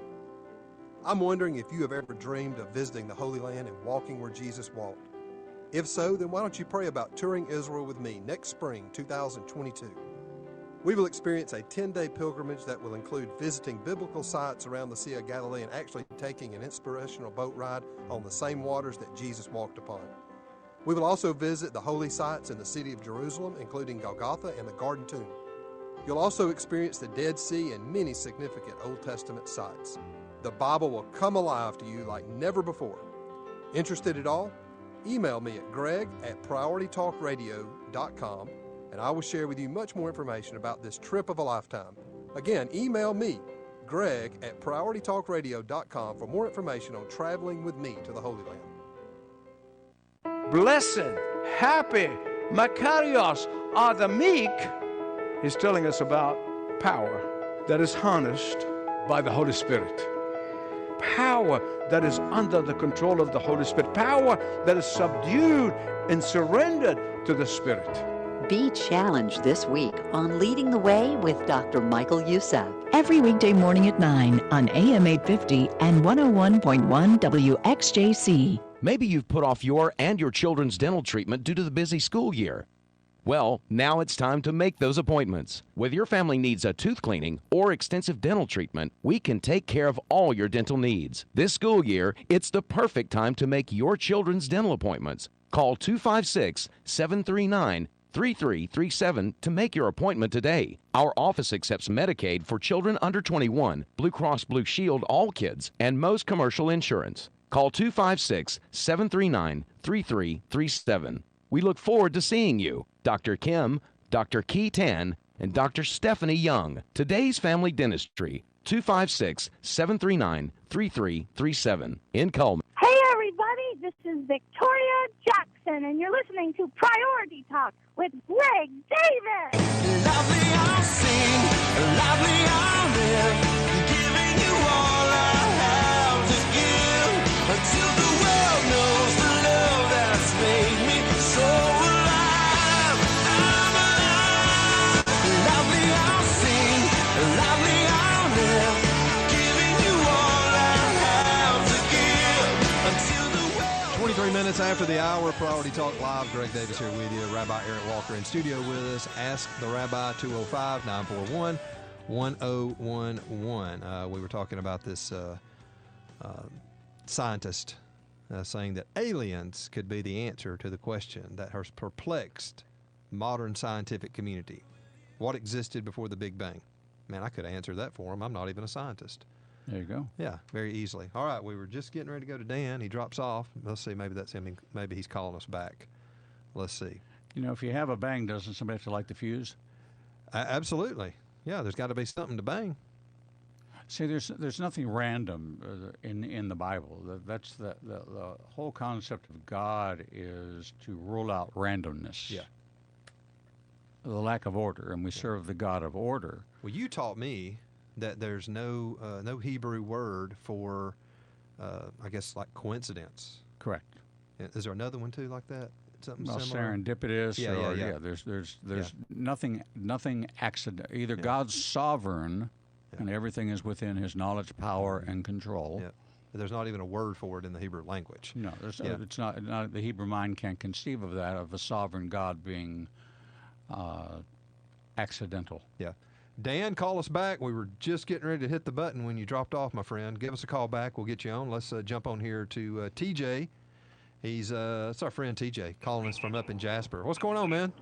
S14: I'm wondering if you have ever dreamed of visiting the Holy Land and walking where Jesus walked. If so, then why don't you pray about touring Israel with me next spring, 2022. We will experience a 10-day pilgrimage that will include visiting biblical sites around the Sea of Galilee and actually taking an inspirational boat ride on the same waters that Jesus walked upon. We will also visit the holy sites in the city of Jerusalem, including Golgotha and the Garden Tomb. You'll also experience the Dead Sea and many significant Old Testament sites. The Bible will come alive to you like never before. Interested at all? Email me at greg@prioritytalkradio.com, and I will share with you much more information about this trip of a lifetime. Again, email me, greg@prioritytalkradio.com, for more information on traveling with me to the Holy Land.
S10: Blessed, happy, Makarios are the meek. He's telling us about power that is harnessed by the Holy Spirit. Power that is under the control of the Holy Spirit. Power that is subdued and surrendered to the Spirit.
S1: Be challenged this week on Leading the Way with Dr. Michael Youssef.
S15: Every weekday morning at 9 on AM 850 and 101.1 WXJC.
S24: Maybe you've put off your and your children's dental treatment due to the busy school year. Well, now it's time to make those appointments. Whether your family needs a tooth cleaning or extensive dental treatment, we can take care of all your dental needs. This school year, it's the perfect time to make your children's dental appointments. Call 256-739-3337 to make your appointment today. Our office accepts Medicaid for children under 21, Blue Cross Blue Shield all kids, and most commercial insurance. Call 256-739-3337. We look forward to seeing you. Dr. Kim, Dr. Key Tan, and Dr. Stephanie Young. Today's Family Dentistry, 256-739-3337 in Cullman.
S2: Hey everybody, this is Victoria Jackson, and you're listening to Priority Talk with Greg Davis.
S11: Loudly I'll sing, loudly I'll live, giving you all I have to give, until the world knows the love that's made me so alive. I'm alive. Loudly I'll sing, loudly I'll live, giving you all I have to give, until the world.
S3: 23 minutes after the hour, Priority Talk Live. Greg Davis here with you. Rabbi Eric Walker in studio with us. Ask the Rabbi, 205-941-1011. We were talking about this scientist saying that aliens could be the answer to the question that has perplexed modern scientific community. What existed before the Big Bang? Man, I could have answered that for him. I'm not even a scientist.
S26: There you go.
S3: Yeah, very easily. All right, we were just getting ready to go to Dan. He drops off. Let's see, maybe that's him. Maybe he's calling us back. Let's see.
S26: You know, if you have a bang, doesn't somebody have to light the fuse?
S3: Absolutely. Yeah, there's got to be something to bang.
S26: See, there's nothing random in the Bible. That's the whole concept of God is to rule out randomness.
S3: Yeah.
S26: The lack of order, and we serve the God of order.
S3: Well, you taught me that there's no Hebrew word for, I guess, like coincidence.
S26: Correct.
S3: Is there another one too like that? Something
S26: Well,
S3: similar?
S26: serendipitous.
S3: Yeah.
S26: There's nothing accident. Either God's sovereign, and everything is within His knowledge, power, and control.
S3: Yeah. There's not even a word for it in the Hebrew language.
S26: No, it's not. The Hebrew mind can't conceive of that, of a sovereign God being accidental.
S3: Yeah. Dan, call us back. We were just getting ready to hit the button when you dropped off, my friend. Give us a call back. We'll get you on. Let's jump on here to TJ. It's our friend TJ calling us from up in Jasper. What's going on, man?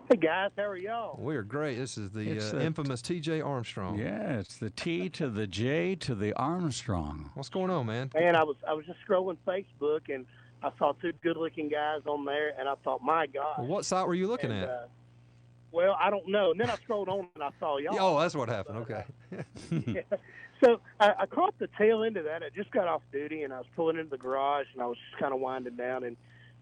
S16: Hey, guys. How are y'all?
S3: We're great. This is the infamous TJ Armstrong.
S26: Yeah, it's the T to the J to the Armstrong.
S3: What's going on, man?
S16: Man, I was just scrolling Facebook, and I saw two good-looking guys on there, and I thought, my God.
S3: Well, what site were you looking at?
S16: Well, I don't know. And then I scrolled on and I saw y'all.
S3: Oh, that's what happened. Okay.
S16: Yeah. So I caught the tail end of that. I just got off duty and I was pulling into the garage and I was just kind of winding down. And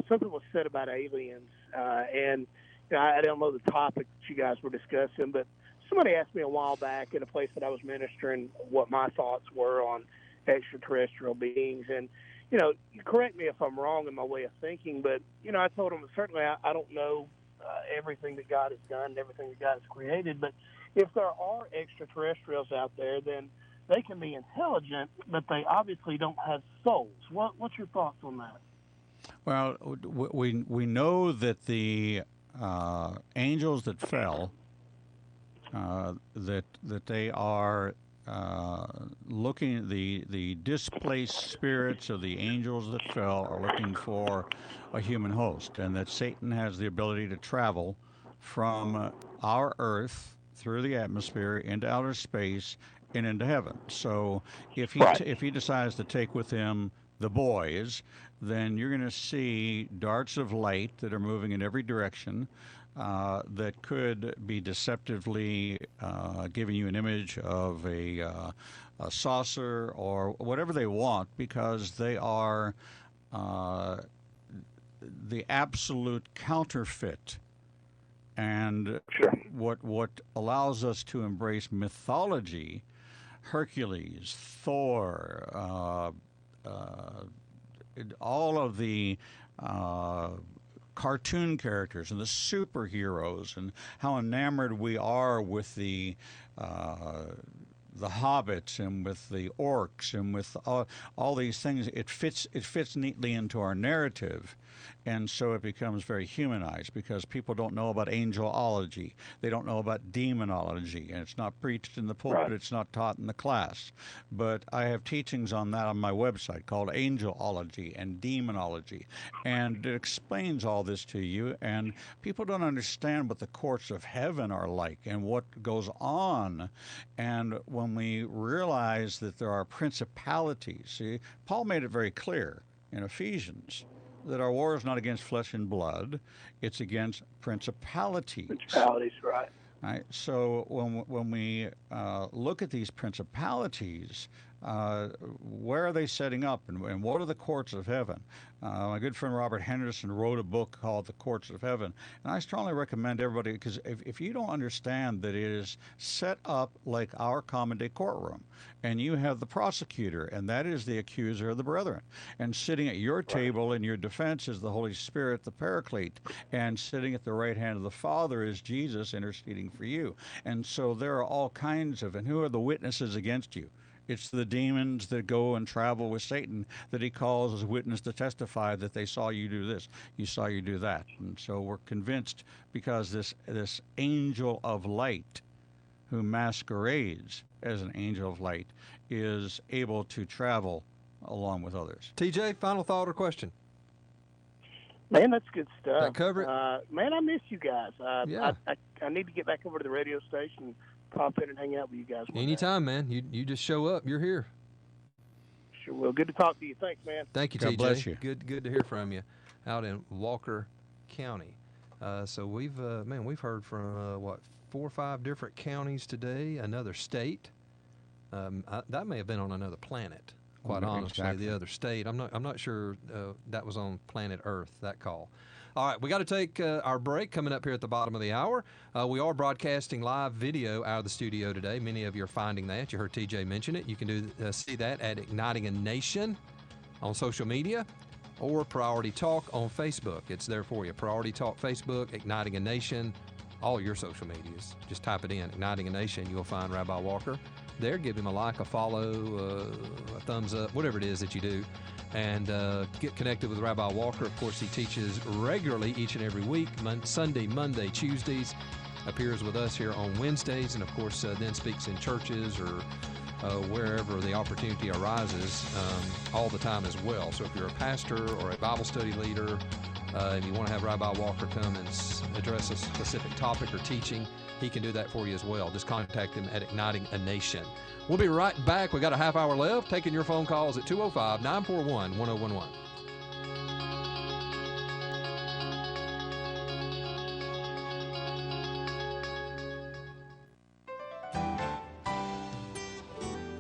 S16: something was said about aliens. And you know, I don't know the topic that you guys were discussing, but somebody asked me a while back in a place that I was ministering what my thoughts were on extraterrestrial beings. And, you know, correct me if I'm wrong in my way of thinking, but, you know, I told them certainly I don't know everything that God has done, everything that God has created. But if there are extraterrestrials out there, then they can be intelligent, but they obviously don't have souls. What's your thoughts on that?
S26: Well, we know that the angels that fell, that they are looking, the displaced spirits of the angels that fell are looking for a human host, and that Satan has the ability to travel from our earth through the atmosphere into outer space and into heaven. So if he decides to take with him the boys, then you're going to see darts of light that are moving in every direction that could be deceptively giving you an image of a saucer or whatever they want, because they are the absolute counterfeit. And what allows us to embrace mythology, Hercules, Thor, all of the cartoon characters and the superheroes, and how enamored we are with the hobbits and with the orcs and with all these things. It fits neatly into our narrative. And so it becomes very humanized, because people don't know about angelology. They don't know about demonology. And it's not preached in the pulpit. Right. It's not taught in the class. But I have teachings on that on my website called Angelology and Demonology. And it explains all this to you. And people don't understand what the courts of heaven are like and what goes on. And when we realize that there are principalities, see, Paul made it very clear in Ephesians that our war is not against flesh and blood, it's against principalities.
S16: Principalities, right.
S26: Right. So when we look at these principalities, where are they setting up, and what are the courts of heaven? My good friend Robert Henderson wrote a book called The Courts of Heaven, and I strongly recommend everybody, because if you don't understand that it is set up like our common day courtroom, and you have the prosecutor, and that is the accuser of the brethren, and sitting at your table in your defense is the Holy Spirit, the Paraclete, and sitting at the right hand of the Father is Jesus interceding for you. And so there are all kinds of, and who are the witnesses against you? It's the demons that go and travel with Satan that he calls as witness to testify that they saw you do this, you saw you do that. And so we're convinced, because this angel of light, who masquerades as an angel of light, is able to travel along with others.
S14: TJ, final thought or question?
S16: Man, that's good stuff.
S14: That cover it?
S16: Man, I miss you guys.
S14: Yeah.
S16: I need to get back over to the radio station and pop in and hang out with you guys.
S14: Anytime, man. You just show up. You're here.
S16: Sure will. Good to talk to you. Thanks, man.
S14: Thank you,
S26: God
S14: TJ.
S26: bless you.
S14: Good to hear from you out in Walker County. So we've heard from 4 or 5 different counties today, another state. That may have been on another planet. Quite honestly,
S26: exactly.
S14: The other state. I'm not sure that was on planet Earth, that call. All right, we got to take our break coming up here at the bottom of the hour. We are broadcasting live video out of the studio today. Many of you are finding that. You heard TJ mention it. You can see that at Igniting a Nation on social media, or Priority Talk on Facebook. It's there for you. Priority Talk Facebook, Igniting a Nation, all your social medias. Just type it in, Igniting a Nation. You'll find Rabbi Walker there. Give him a like, a follow, a thumbs up, whatever it is that you do. And get connected with Rabbi Walker. Of course, he teaches regularly each and every week, Sunday, Monday, Tuesdays. Appears with us here on Wednesdays, and of course then speaks in churches or wherever the opportunity arises all the time as well. So if you're a pastor or a Bible study leader and you want to have Rabbi Walker come and address a specific topic or teaching, he can do that for you as well. Just contact him at Igniting a Nation. We'll be right back. We got a half hour left, taking your phone calls at 205-941-1011.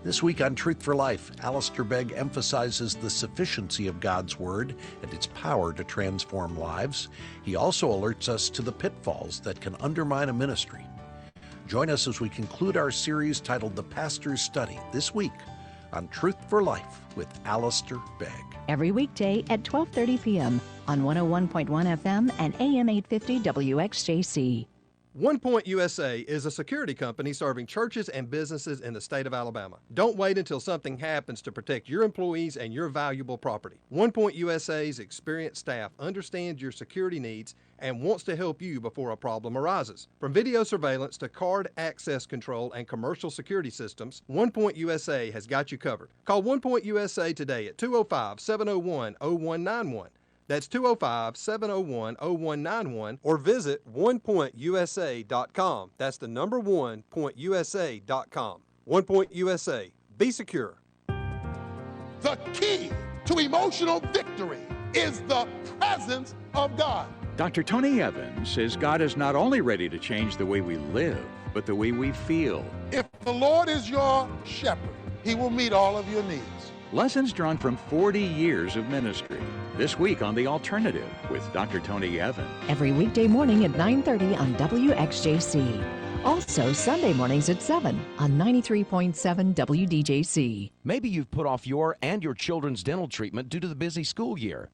S13: This week on Truth for Life, Alistair Begg emphasizes the sufficiency of God's Word and its power to transform lives. He also alerts us to the pitfalls that can undermine a ministry. Join us as we conclude our series titled The Pastor's Study this week on Truth for Life with Alistair Begg.
S15: Every weekday at 12:30 p.m. on 101.1 FM and AM 850 WXJC.
S14: One Point USA is a security company serving churches and businesses in the state of Alabama. Don't wait until something happens to protect your employees and your valuable property. One Point USA's experienced staff understands your security needs and wants to help you before a problem arises. From video surveillance to card access control and commercial security systems, One Point USA has got you covered. Call One Point USA today at 205-701-0191. That's 205-701-0191, or visit onepointusa.com. That's the number 1pointusa.com. One Point USA. Be secure.
S12: The key to emotional victory is the presence of God.
S4: Dr. Tony Evans says God is not only ready to change the way we live, but the way we feel.
S12: If the Lord is your shepherd, he will meet all of your needs.
S4: Lessons drawn from 40 years of ministry. This week on The Alternative with Dr. Tony Evans.
S15: Every weekday morning at 9:30 on WXJC. Also Sunday mornings at 7 on 93.7 WDJC.
S24: Maybe you've put off your and your children's dental treatment due to the busy school year.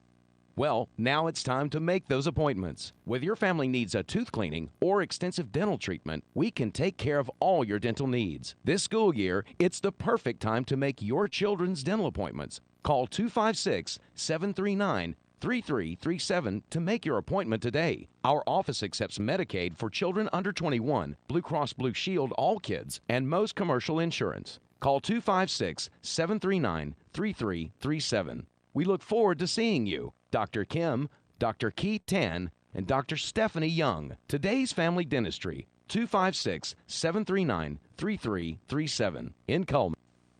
S24: Well, now it's time to make those appointments. Whether your family needs a tooth cleaning or extensive dental treatment, we can take care of all your dental needs. This school year, it's the perfect time to make your children's dental appointments. Call 256-739-3337 to make your appointment today. Our office accepts Medicaid for children under 21, Blue Cross Blue Shield all kids, and most commercial insurance. Call 256-739-3337. We look forward to seeing you. Dr. Kim, Dr. Keith Tan, and Dr. Stephanie Young. Today's Family Dentistry, 256-739-3337 in Coleman.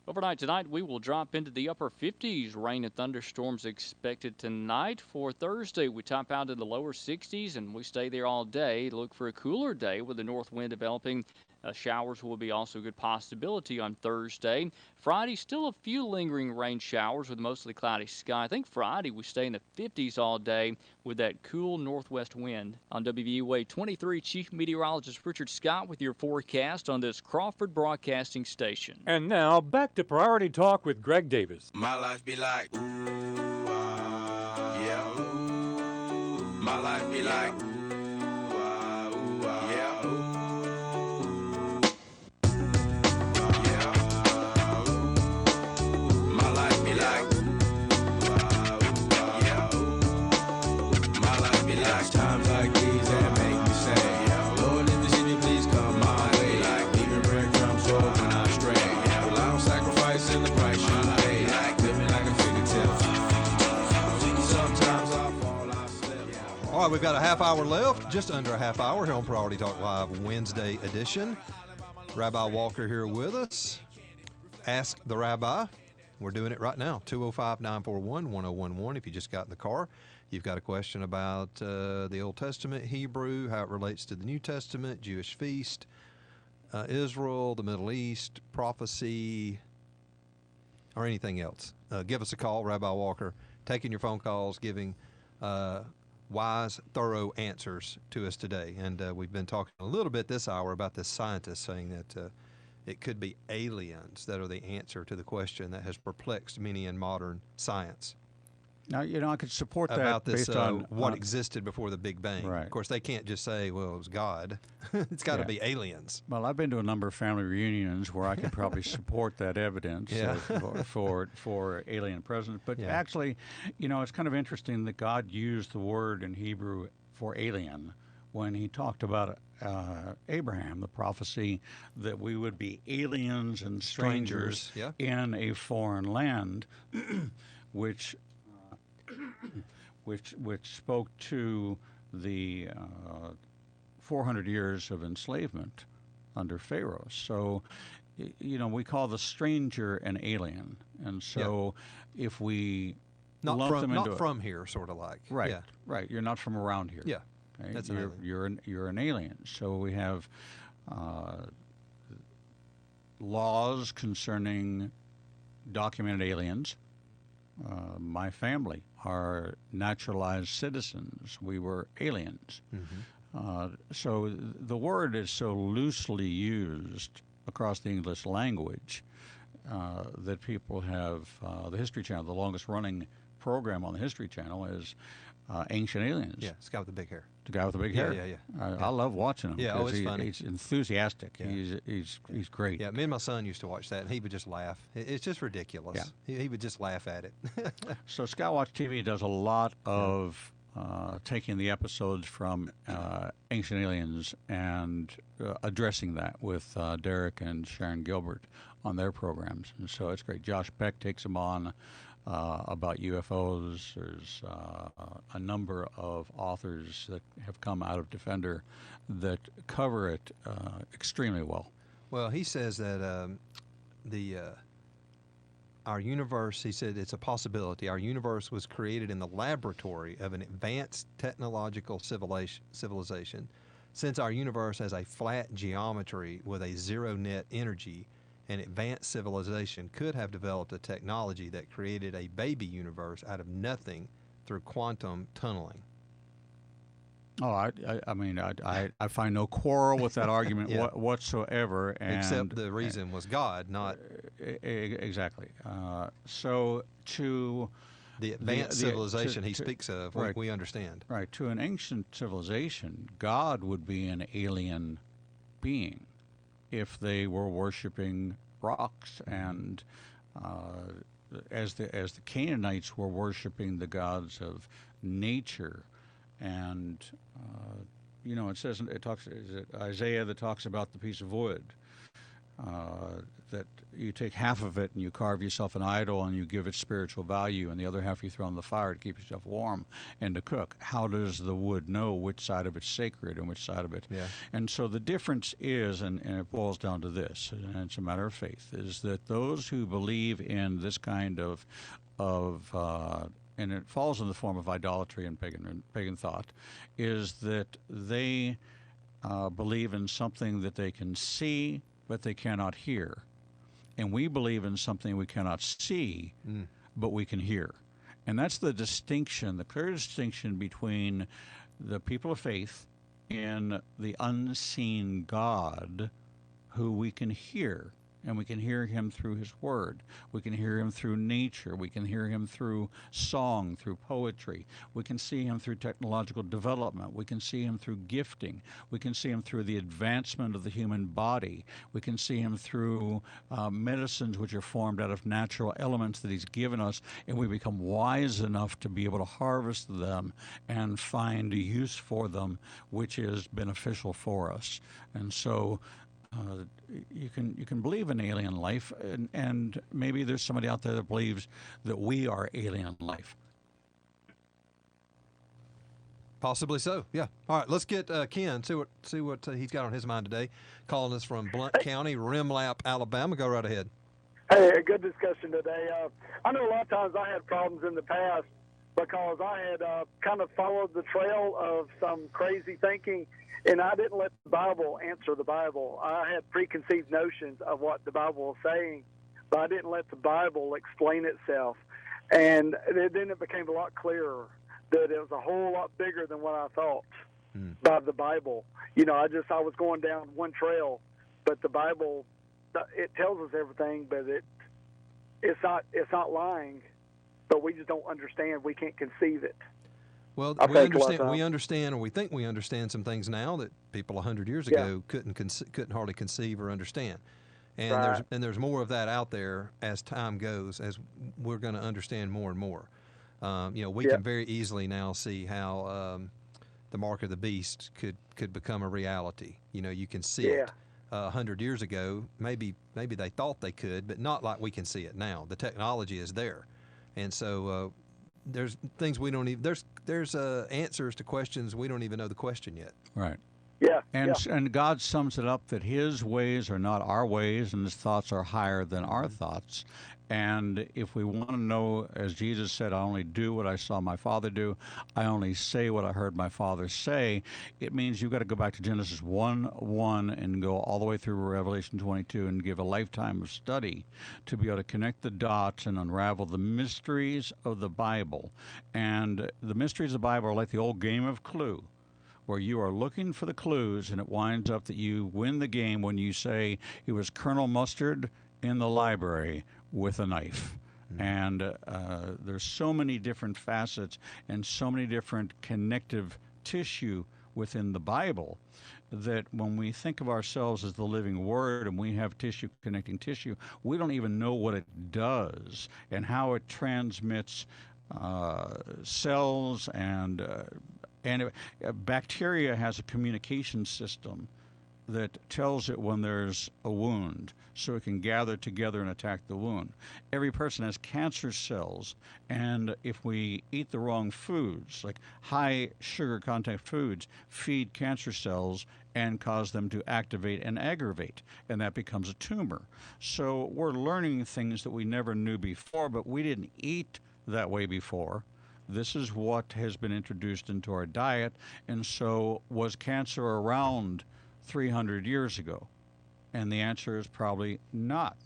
S17: Overnight tonight, we will drop into the upper 50s. Rain and thunderstorms expected tonight. For Thursday, we top out in the lower 60s, and we stay there all day. Look for a cooler day with the north wind developing. Showers will be also a good possibility on Thursday. Friday, still a few lingering rain showers with mostly cloudy sky. I think Friday we stay in the 50s all day with that cool northwest wind. On WVUA 23, Chief Meteorologist Richard Scott with your forecast on this Crawford Broadcasting Station.
S18: And now, back to Priority Talk with Greg Davis.
S11: My life be like, ooh, yeah, ooh. My life be like, ooh, yeah, ooh. Times like these that make me say, Lord, if it's in you, please come my way. Even breadcrumbs for when I stray. Well, I don't sacrifice in the price you pay. Living like a fairy tale. Sometimes I fall, I slip.
S3: All right, we've got a half hour left, just under a half hour here on Priority Talk Live Wednesday edition. Rabbi Walker here with us. Ask the Rabbi. We're doing it right now, 205-941-1011 if you just got in the car. You've got a question about the Old Testament, Hebrew, how it relates to the New Testament, Jewish feast, Israel, the Middle East, prophecy, or anything else. Give us a call, Rabbi Walker, taking your phone calls, giving wise, thorough answers to us today. And we've been talking a little bit this hour about this scientist saying that it could be aliens that are the answer to the question that has perplexed many in modern science.
S18: Now, I could support that
S3: about this,
S18: based on
S3: what existed before the Big Bang.
S18: Right.
S3: Of course, they can't just say, well, it was God. It's got to be aliens.
S18: Well, I've been to a number of family reunions where I could probably support that evidence for alien presence. But actually, it's kind of interesting that God used the word in Hebrew for alien when he talked about Abraham, the prophecy that we would be aliens and strangers in a foreign land, which spoke to the 400 years of enslavement under Pharaoh. So, we call the stranger an alien, and so if we lump them into
S3: from here, sort of like
S18: right. You're not from around here.
S3: Yeah,
S18: okay?
S3: That's
S18: you're an alien. So we have laws concerning documented aliens. My family are naturalized citizens. We were aliens.
S3: Mm-hmm.
S18: So the word is so loosely used across the English language that people have, the History Channel, the longest running program on the History Channel is Ancient Aliens.
S3: Yeah, it's the guy with the big hair.
S18: The guy with the big hair.
S3: Yeah.
S18: I love watching him.
S3: Yeah, it's funny.
S18: He's enthusiastic. Yeah. He's great.
S3: Yeah, me and my son used to watch that, and he would just laugh. It's just ridiculous. Yeah. He would just laugh at it.
S18: So Skywatch TV does a lot of taking the episodes from Ancient Aliens and addressing that with Derek and Sharon Gilbert on their programs. And so it's great. Josh Peck takes them on about UFOs. There's a number of authors that have come out of Defender that cover it extremely well.
S3: Well, he says that our universe, he said it's a possibility. Our universe was created in the laboratory of an advanced technological civilization. Since our universe has a flat geometry with a zero net energy, an advanced civilization could have developed a technology that created a baby universe out of nothing through quantum tunneling.
S18: Oh, I mean, I find no quarrel with that argument
S3: Yeah.
S18: whatsoever. And,
S3: Except the reason was God, not...
S18: Exactly. So to...
S3: The advanced civilization he speaks of,
S18: right,
S3: we understand.
S18: Right. To an ancient civilization, God would be an alien being if they were worshiping rocks, and as the Canaanites were worshiping the gods of nature. And it says, is it Isaiah that talks about the piece of wood, that you take half of it and you carve yourself an idol and you give it spiritual value, and the other half you throw in the fire to keep yourself warm and to cook. How does the wood know which side of it's sacred and which side of it? Yeah. And so the difference is, and it boils down to this, and it's a matter of faith, is that those who believe in this kind of and it falls in the form of idolatry and pagan thought, is that they believe in something that they can see but they cannot hear. And we believe in something we cannot see, but we can hear. And that's the distinction, the clear distinction between the people of faith in the unseen God who we can hear. And we can hear him through his word. We can hear him through nature. We can hear him through song, through poetry. We can see him through technological development. We can see him through gifting. We can see him through the advancement of the human body. We can see him through medicines which are formed out of natural elements that he's given us, and we become wise enough to be able to harvest them and find a use for them which is beneficial for us. And so you can believe in alien life, and what there's somebody out there that believes that we are alien life.
S3: Possibly so, yeah. All right, let's get Ken, see what he's got on his mind today. Calling us from Blount County, Rimlap, Alabama. Go right ahead.
S5: Hey, a good discussion today. I know a lot of times I had problems in the past because I had kind of followed the trail of some crazy thinking, and I didn't let the Bible answer the Bible. I had preconceived notions of what the Bible was saying, but I didn't let the Bible explain itself. And then it became a lot clearer that it was a whole lot bigger than what I thought by the Bible. I was going down one trail, but the Bible, it tells us everything, but it's not lying, but we just don't understand. We can't conceive it.
S3: Well, we understand, or we think we understand some things now that people 100 years ago couldn't hardly conceive or understand. And
S5: Right.
S3: there's more of that out there as time goes, as we're going to understand more and more. We can very easily now see how the mark of the beast could become a reality. You can see it. 100 years ago, maybe they thought they could, but not like we can see it now. The technology is there, and so there's things we don't even there's answers to questions we don't even know the question yet.
S18: Right.
S5: Yeah.
S18: And God sums it up that his ways are not our ways, and his thoughts are higher than our thoughts. And if we want to know, as Jesus said, I only do what I saw my Father do, I only say what I heard my Father say, it means you've got to go back to Genesis 1:1 and go all the way through Revelation 22 and give a lifetime of study to be able to connect the dots and unravel the mysteries of the Bible. And the mysteries of the Bible are like the old game of Clue, where you are looking for the clues, and it winds up that you win the game when you say it was Colonel Mustard in the library with a knife. And there's so many different facets and so many different connective tissue within the Bible that when we think of ourselves as the living Word and we have tissue connecting tissue, we don't even know what it does and how it transmits cells and bacteria has a communication system that tells it when there's a wound, so it can gather together and attack the wound. Every person has cancer cells, and if we eat the wrong foods, like high sugar content foods, feed cancer cells and cause them to activate and aggravate, and that becomes a tumor. So we're learning things that we never knew before, but we didn't eat that way before. This is what has been introduced into our diet. And so, was cancer around 300 years ago? And the answer is probably not.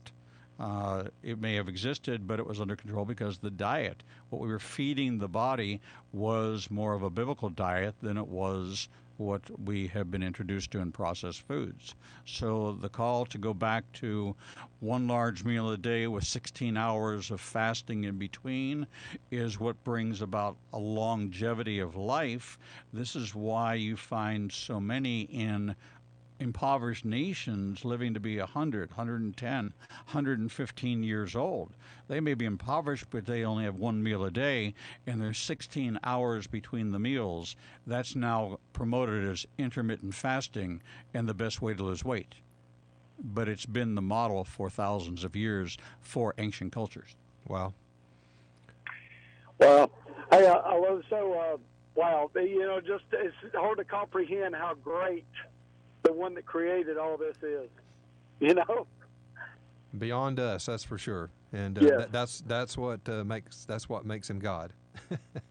S18: It may have existed, but it was under control because the diet, what we were feeding the body, was more of a biblical diet than it was what we have been introduced to in processed foods. So the call to go back to one large meal a day with 16 hours of fasting in between is what brings about a longevity of life. This is why you find so many in impoverished nations living to be 100, 110, 115 years old. They may be impoverished, but they only have one meal a day, and there's 16 hours between the meals. That's now promoted as intermittent fasting and the best way to lose weight. But it's been the model for thousands of years for ancient cultures.
S3: Wow.
S5: Well, hey, I was so, wow, you know, just it's hard to comprehend how great the one that created all this is, you know?
S3: Beyond us, that's for sure. And
S5: Yes.
S3: that's what makes him God.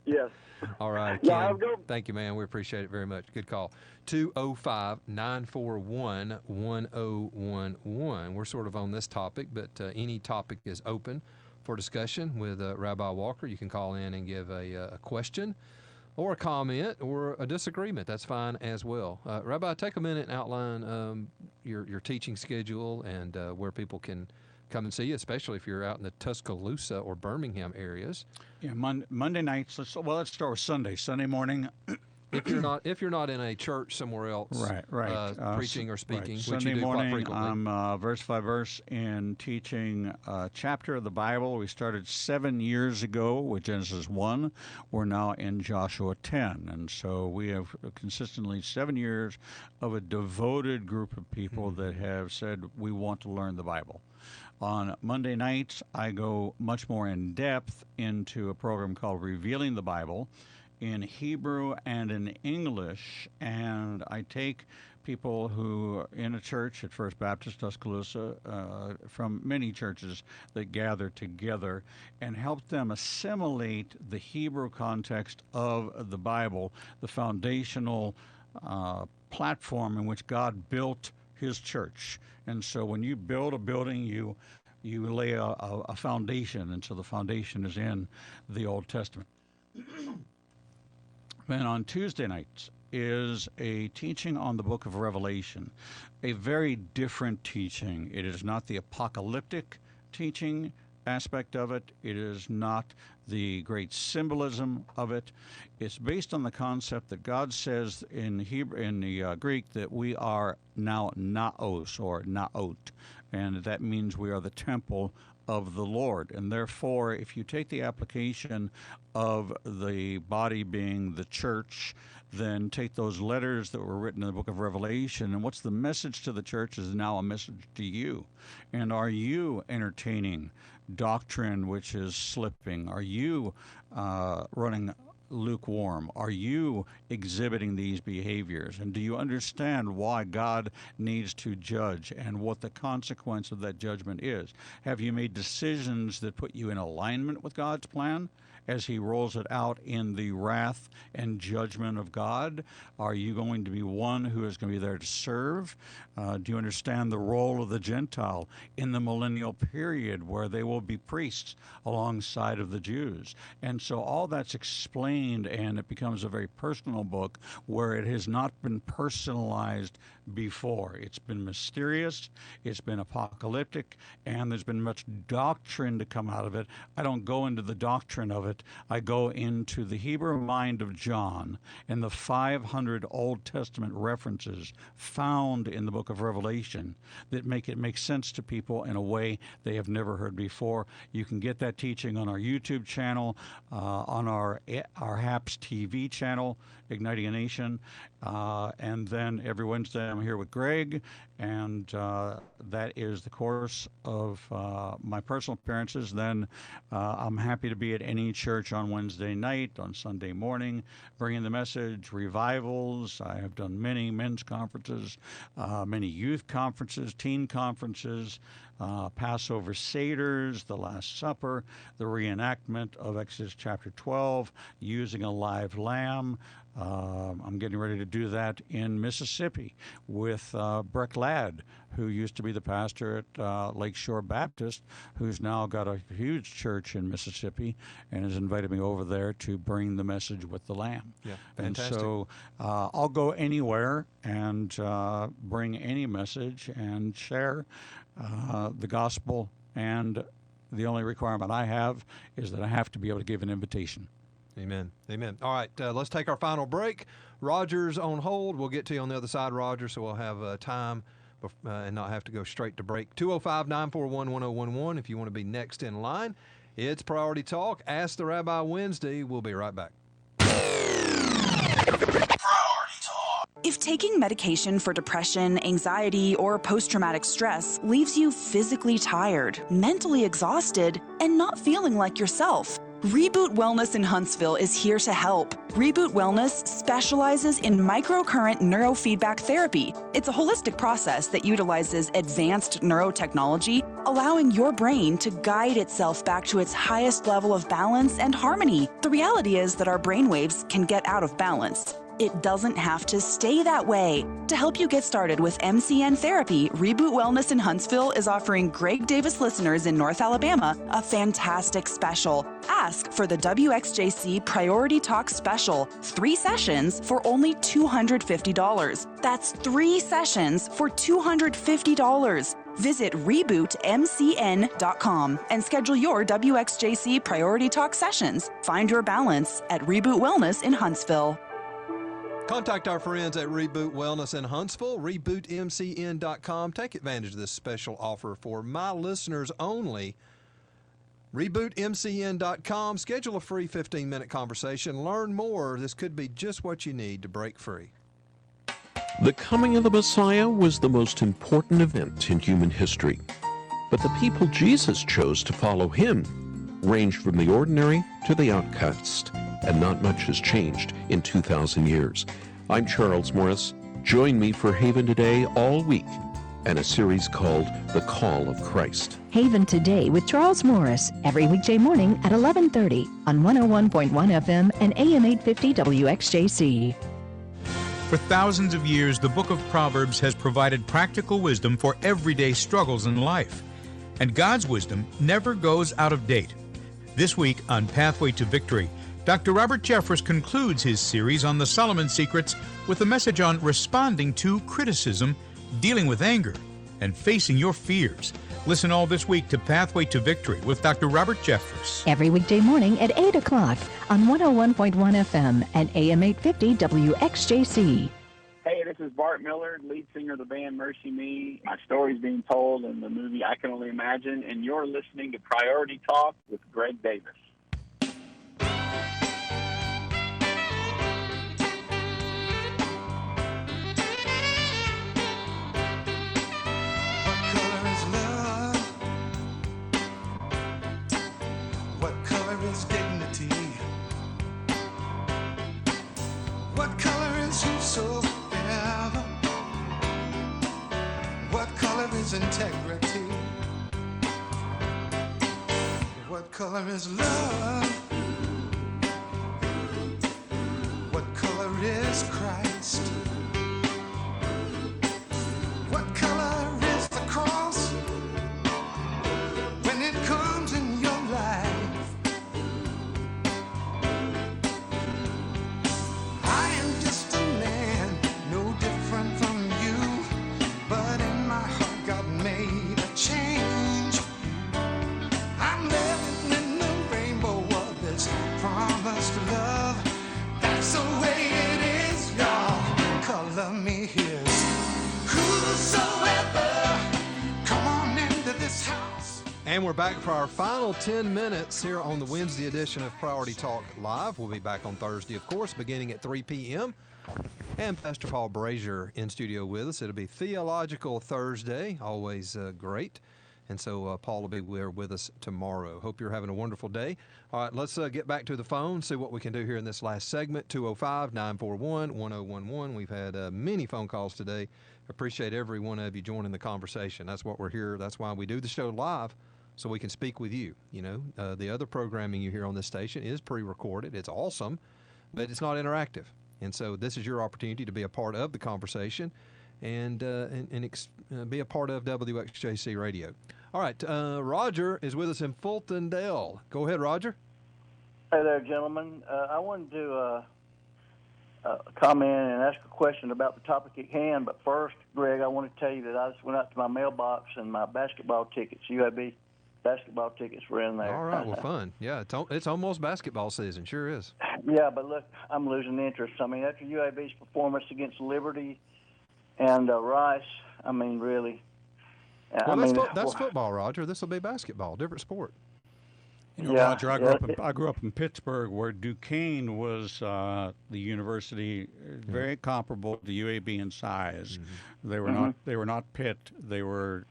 S5: Yes.
S3: All right,
S5: Yeah,
S3: Ken,
S5: I'll go.
S3: thank you, man. We appreciate it very much. Good call. 205-941-1011. We're sort of on this topic, but any topic is open for discussion with Rabbi Walker. You can call in and give a question or a comment or a disagreement. That's fine as well. Rabbi, take a minute and outline your teaching schedule and where people can come and see you, especially if you're out in the Tuscaloosa or Birmingham areas.
S18: Yeah, Monday nights. Let's start with Sunday. Sunday morning.
S3: If you're not in a church somewhere else,
S18: right,
S3: preaching or speaking, which
S18: Sunday
S3: you do quite
S18: morning,
S3: frequently.
S18: I'm verse by verse in teaching a chapter of the Bible. We started 7 years ago with Genesis 1. We're now in Joshua 10, and so we have consistently 7 years of a devoted group of people that have said we want to learn the Bible. On Monday nights, I go much more in depth into a program called Revealing the Bible, in Hebrew and in English, and I take people who are in a church at First Baptist Tuscaloosa from many churches that gather together and help them assimilate the Hebrew context of the Bible, the foundational platform in which God built his church. And so when you build a building, you lay a foundation, and so the foundation is in the Old Testament. And on Tuesday nights is a teaching on the book of Revelation, a very different teaching. It is not the apocalyptic teaching aspect of it. It is not the great symbolism of it. It's based on the concept that God says in the Greek that we are now naos or naot, and that means we are the temple of the Lord. And therefore, if you take the application of the body being the church, then take those letters that were written in the book of Revelation, and what's the message to the church is now a message to you. And are you entertaining doctrine which is slipping? Are you running lukewarm? Are you exhibiting these behaviors? And do you understand why God needs to judge and what the consequence of that judgment is? Have you made decisions that put you in alignment with God's plan as he rolls it out in the wrath and judgment of God? Are you going to be one who is going to be there to serve? Do you understand the role of the Gentile in the millennial period where they will be priests alongside of the Jews? And so all that's explained, and it becomes a very personal book where it has not been personalized before. It's been mysterious, it's been apocalyptic, and there's been much doctrine to come out of it. I don't go into the doctrine of it. I go into the Hebrew mind of John and the 500 Old Testament references found in the book of Revelation that make it make sense to people in a way they have never heard before. You can get that teaching on our YouTube channel, on our HAPS TV channel, Igniting a Nation, and then every Wednesday I'm I'm here with Greg, and that is the course of my personal appearances. Then I'm happy to be at any church on Wednesday night, on Sunday morning, bringing the message, revivals. I have done many men's conferences, many youth conferences, teen conferences, Passover Seders, the Last Supper, the reenactment of Exodus chapter 12, using a live lamb. I'm getting ready to do that in Mississippi with Breck Ladd, who used to be the pastor at Lakeshore Baptist, who's now got a huge church in Mississippi and has invited me over there to bring the message with the lamb.
S3: Yeah, fantastic.
S18: And so I'll go anywhere and bring any message and share the gospel, and the only requirement I have is that I have to be able to give an invitation.
S3: Amen. Amen. All right, let's take our final break. Roger's on hold. We'll get to you on the other side, Roger, so we'll have time and not have to go straight to break. 205-941-1011 if you want to be next in line. It's Priority Talk. Ask the Rabbi Wednesday. We'll be right back.
S6: If taking medication for depression, anxiety, or post-traumatic stress leaves you physically tired, mentally exhausted, and not feeling like yourself, Reboot Wellness in Huntsville is here to help. Reboot Wellness specializes in microcurrent neurofeedback therapy. It's a holistic process that utilizes advanced neurotechnology, allowing your brain to guide itself back to its highest level of balance and harmony. The reality is that our brainwaves can get out of balance. It doesn't have to stay that way. To help you get started with MCN therapy, Reboot Wellness in Huntsville is offering Greg Davis listeners in North Alabama a fantastic special. Ask for the WXJC Priority Talk Special, 3 sessions for only $250. That's 3 sessions for $250. Visit rebootmcn.com and schedule your WXJC Priority Talk sessions. Find your balance at Reboot Wellness in Huntsville.
S3: Contact our friends at Reboot Wellness in Huntsville, rebootmcn.com. Take advantage of this special offer for my listeners only. Rebootmcn.com. Schedule a free 15-minute conversation. Learn more. This could be just what you need to break free.
S7: The coming of the Messiah was the most important event in human history. But the people Jesus chose to follow him ranged from the ordinary to the outcast, and not much has changed in 2,000 years. I'm Charles Morris. Join me for Haven Today all week and a series called The Call of Christ.
S15: Haven Today with Charles Morris, every weekday morning at 11:30 on 101.1 FM and AM 850 WXJC.
S19: For thousands of years, the book of Proverbs has provided practical wisdom for everyday struggles in life. And God's wisdom never goes out of date. This week on Pathway to Victory, Dr. Robert Jeffress concludes his series on the Solomon Secrets with a message on responding to criticism, dealing with anger, and facing your fears. Listen all this week to Pathway to Victory with Dr. Robert Jeffress.
S15: Every weekday morning at 8 o'clock on 101.1 FM and AM 850 WXJC.
S20: Hey, this is Bart Miller, lead singer of the band Mercy Me. My story's being told in the movie I Can Only Imagine, and you're listening to Priority Talk with Greg Davis.
S11: What color is whosoever? What color is integrity? What color is love? What color is Christ? What color is the cross when it comes in your life? I am just a man, no different from you, but in my heart God made a change. I'm living in the rainbow of this promised love. That's the way it is, y'all. Color me his. Whosoever, come on into this house.
S3: And we're back for our final 10 minutes here on the Wednesday edition of Priority Talk Live. We'll be back on Thursday, of course, beginning at 3 p.m. And Pastor Paul Brazier in studio with us. It'll be Theological Thursday, always great. And so Paul will be there with us tomorrow. Hope you're having a wonderful day. All right, let's get back to the phone, see what we can do here in this last segment. 205-941-1011. We've had many phone calls today. Appreciate every one of you joining the conversation. That's what we're here. That's why we do the show live, so we can speak with you. You know, the other programming you hear on this station is pre-recorded. It's awesome, but it's not interactive. And so this is your opportunity to be a part of the conversation and be a part of WXJC Radio. All right, Roger is with us in Fultondale. Go ahead, Roger.
S8: Hey there, gentlemen. I wanted to comment and ask a question about the topic at hand. But first, Greg, I want to tell you that I just went out to my mailbox and my basketball tickets, UAB basketball tickets, were in there.
S3: All right, well, fun. Yeah, it's almost basketball season. Sure is.
S8: Yeah, but look, I'm losing interest. I mean, after UAB's performance against Liberty and Rice, I mean, really.
S3: Well, that's football, Roger. This will be basketball, different sport.
S18: You know, Roger, I grew up in Pittsburgh, where Duquesne was the university, very comparable to UAB in size.
S3: Mm-hmm.
S18: They were not Pitt. They weren't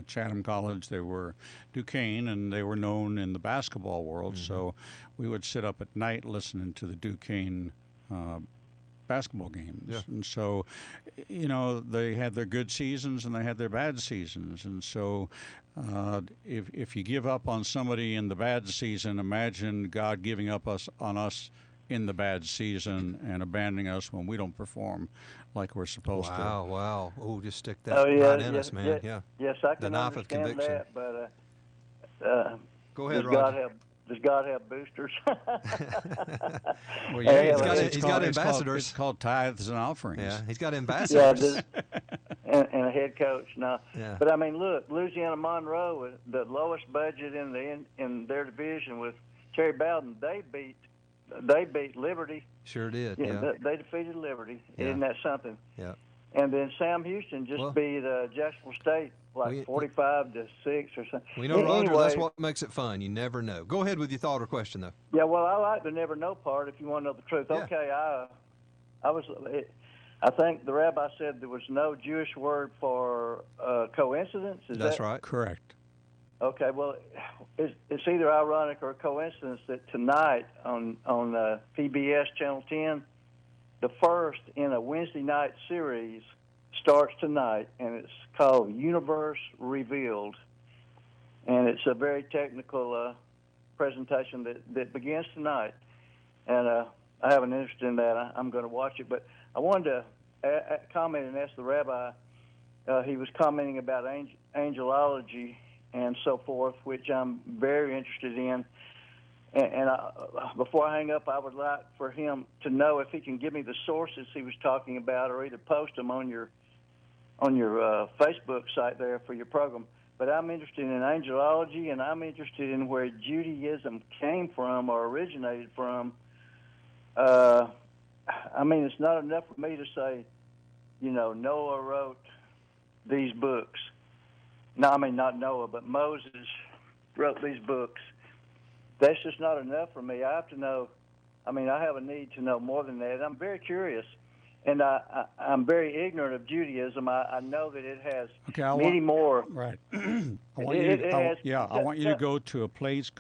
S18: Chatham College. They were Duquesne, and they were known in the basketball world.
S3: Mm-hmm.
S18: So we would sit up at night listening to the Duquesne basketball games.
S3: Yeah.
S18: And so, you know, they had their good seasons and they had their bad seasons. And so if you give up on somebody in the bad season, imagine God giving up on us in the bad season and abandoning us when we don't perform like we're supposed to.
S3: Wow. Oh, just stick that right in us, man.
S8: Yes, I can
S3: the knife of
S8: understand
S3: conviction.
S8: that, but
S3: go ahead,
S8: Roger. Does God have boosters?
S18: Well, yeah,
S3: he's got ambassadors.
S18: It's called tithes and offerings.
S3: Yeah, he's got ambassadors.
S8: and a head coach. No,
S3: yeah.
S8: But I mean, look, Louisiana Monroe, the lowest budget in their division with Terry Bowden, they beat Liberty.
S3: Sure did.
S8: Yeah, they defeated Liberty.
S3: Yeah.
S8: Isn't that something?
S3: Yeah.
S8: And then Sam Houston just beat Jacksonville State 45-6 or something.
S3: We know, Roger,
S8: anyway,
S3: that's what makes it fun. You never know. Go ahead with your thought or question, though.
S8: Yeah, well, I like the never know part. If you want to know the truth,
S3: Yeah.
S8: okay. I think the rabbi said there was no Jewish word for coincidence.
S3: That's right.
S18: Correct.
S8: Okay, well, it's either ironic or a coincidence that tonight on PBS Channel 10, the first in a Wednesday night series starts tonight, and it's called Universe Revealed. And it's a very technical presentation that begins tonight. And I have an interest in that. I'm going to watch it. But I wanted to comment and ask the rabbi. He was commenting about angelology and so forth, which I'm very interested in. And before I hang up, I would like for him to know if he can give me the sources he was talking about, or either post them on your Facebook site there for your program. But I'm interested in angelology, and I'm interested in where Judaism came from or originated from. I mean, it's not enough for me to say, you know, Noah wrote these books. No, I mean, not Noah, but Moses wrote these books. That's just not enough for me. I have to know. I mean, I have a need to know more than that. I'm very curious, and I'm very ignorant of Judaism. I know that it has many more.
S18: Right. I want you to go to a place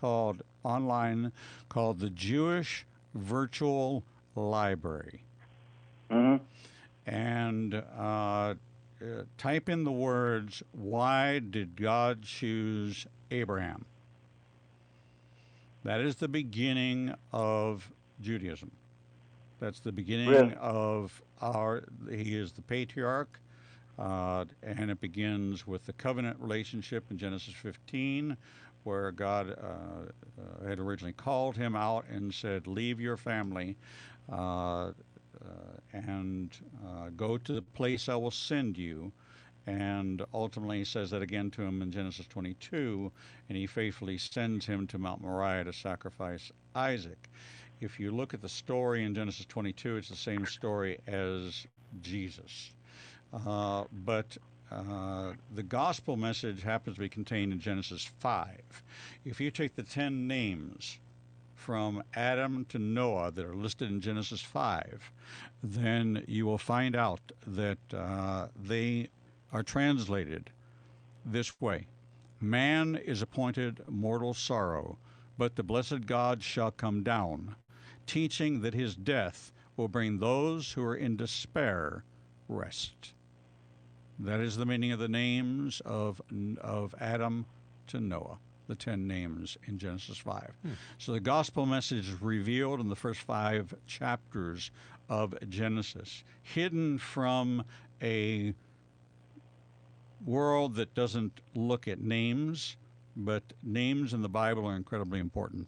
S18: online called the Jewish Virtual Library.
S8: Mm-hmm.
S18: And type in the words, "Why did God choose Abraham?" That is the beginning of Judaism. That's the beginning of he is the patriarch, and it begins with the covenant relationship in Genesis 15, where God had originally called him out and said, leave your family and go to the place I will send you. And ultimately he says that again to him in Genesis 22, and he faithfully sends him to Mount Moriah to sacrifice Isaac. If you look at the story in Genesis 22, it's the same story as Jesus. But the gospel message happens to be contained in Genesis 5. If you take the 10 names from Adam to Noah that are listed in Genesis 5, then you will find out that they are translated this way. Man is appointed mortal sorrow, but the blessed God shall come down, teaching that his death will bring those who are in despair rest. That is the meaning of the names of Adam to Noah, the 10 names in Genesis 5. So the gospel message is revealed in the first 5 chapters of Genesis, hidden from a world that doesn't look at names, but names in the Bible are incredibly important.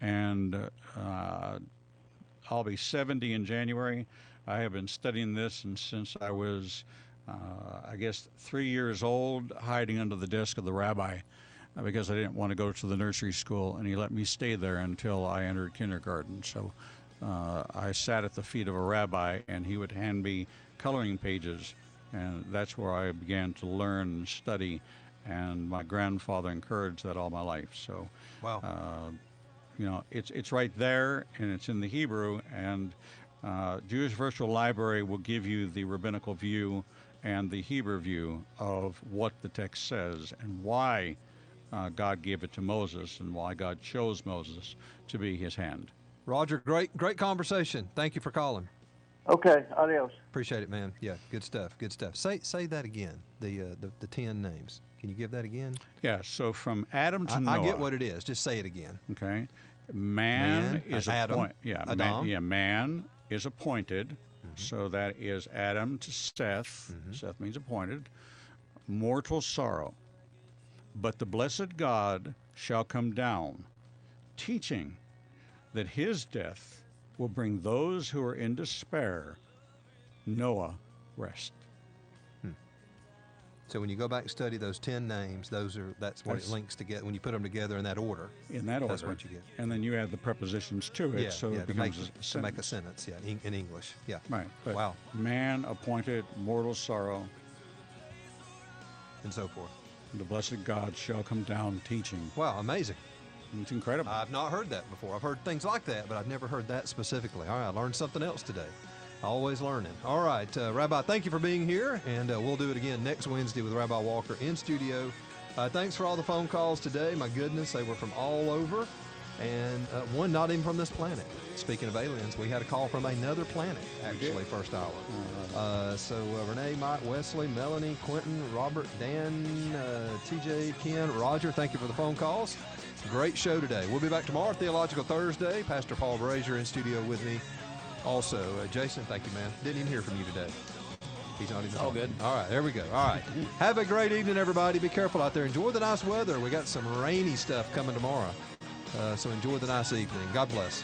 S18: And I'll be 70 in January. I have been studying this since I was, I guess, 3 years old, hiding under the desk of the rabbi because I didn't want to go to the nursery school, and he let me stay there until I entered kindergarten. So I sat at the feet of a rabbi, and he would hand me coloring pages, and that's where I began to learn and study, and my grandfather encouraged that all my life. So,
S3: wow.
S18: You know, it's right there, and it's in the Hebrew, and Jewish Virtual Library will give you the rabbinical view and the Hebrew view of what the text says and why God gave it to Moses and why God chose Moses to be his hand.
S3: Roger, great conversation. Thank you for calling.
S8: Okay, adios.
S3: Appreciate it, man. Yeah, good stuff. Say that again. The 10 names. Can you give that again?
S18: Yeah. So from Adam to Noah.
S3: I get what it is. Just say it again.
S18: Okay. Man is
S3: Adam.
S18: Man is appointed. So that is Adam to Seth. Seth means appointed. Mortal sorrow. But the blessed God shall come down, teaching that his death will bring those who are in despair, Noah, rest.
S3: So when you go back and study those 10 names, that's what it links together. When you put them together in that order,
S18: in that order,
S3: that's what you get.
S18: And then you add the prepositions to it, so it becomes
S3: to make a sentence. Yeah, in English. Yeah.
S18: Right. But
S3: wow.
S18: Man appointed mortal sorrow,
S3: and so forth.
S18: The blessed God shall come down teaching.
S3: Wow, amazing.
S18: It's incredible.
S3: I've not heard that before. I've heard things like that, but I've never heard that specifically. All right, I learned something else today. Always learning. All right, Rabbi, thank you for being here, and we'll do it again next Wednesday with Rabbi Walker in studio. Thanks for all the phone calls today. My goodness, they were from all over, and one not even from this planet. Speaking of aliens, we had a call from another planet, actually, first hour. So Renee, Mike, Wesley, Melanie, Quentin, Robert, Dan, TJ, Ken, Roger, thank you for the phone calls. Great show today. We'll be back tomorrow, Theological Thursday. Pastor Paul Brazier in studio with me. Also, Jason, thank you, man. Didn't even hear from you today. He's not even
S24: all good.
S3: All right, there we go. All right. Have a great evening, everybody. Be careful out there. Enjoy the nice weather. We got some rainy stuff coming tomorrow. So enjoy the nice evening. God bless.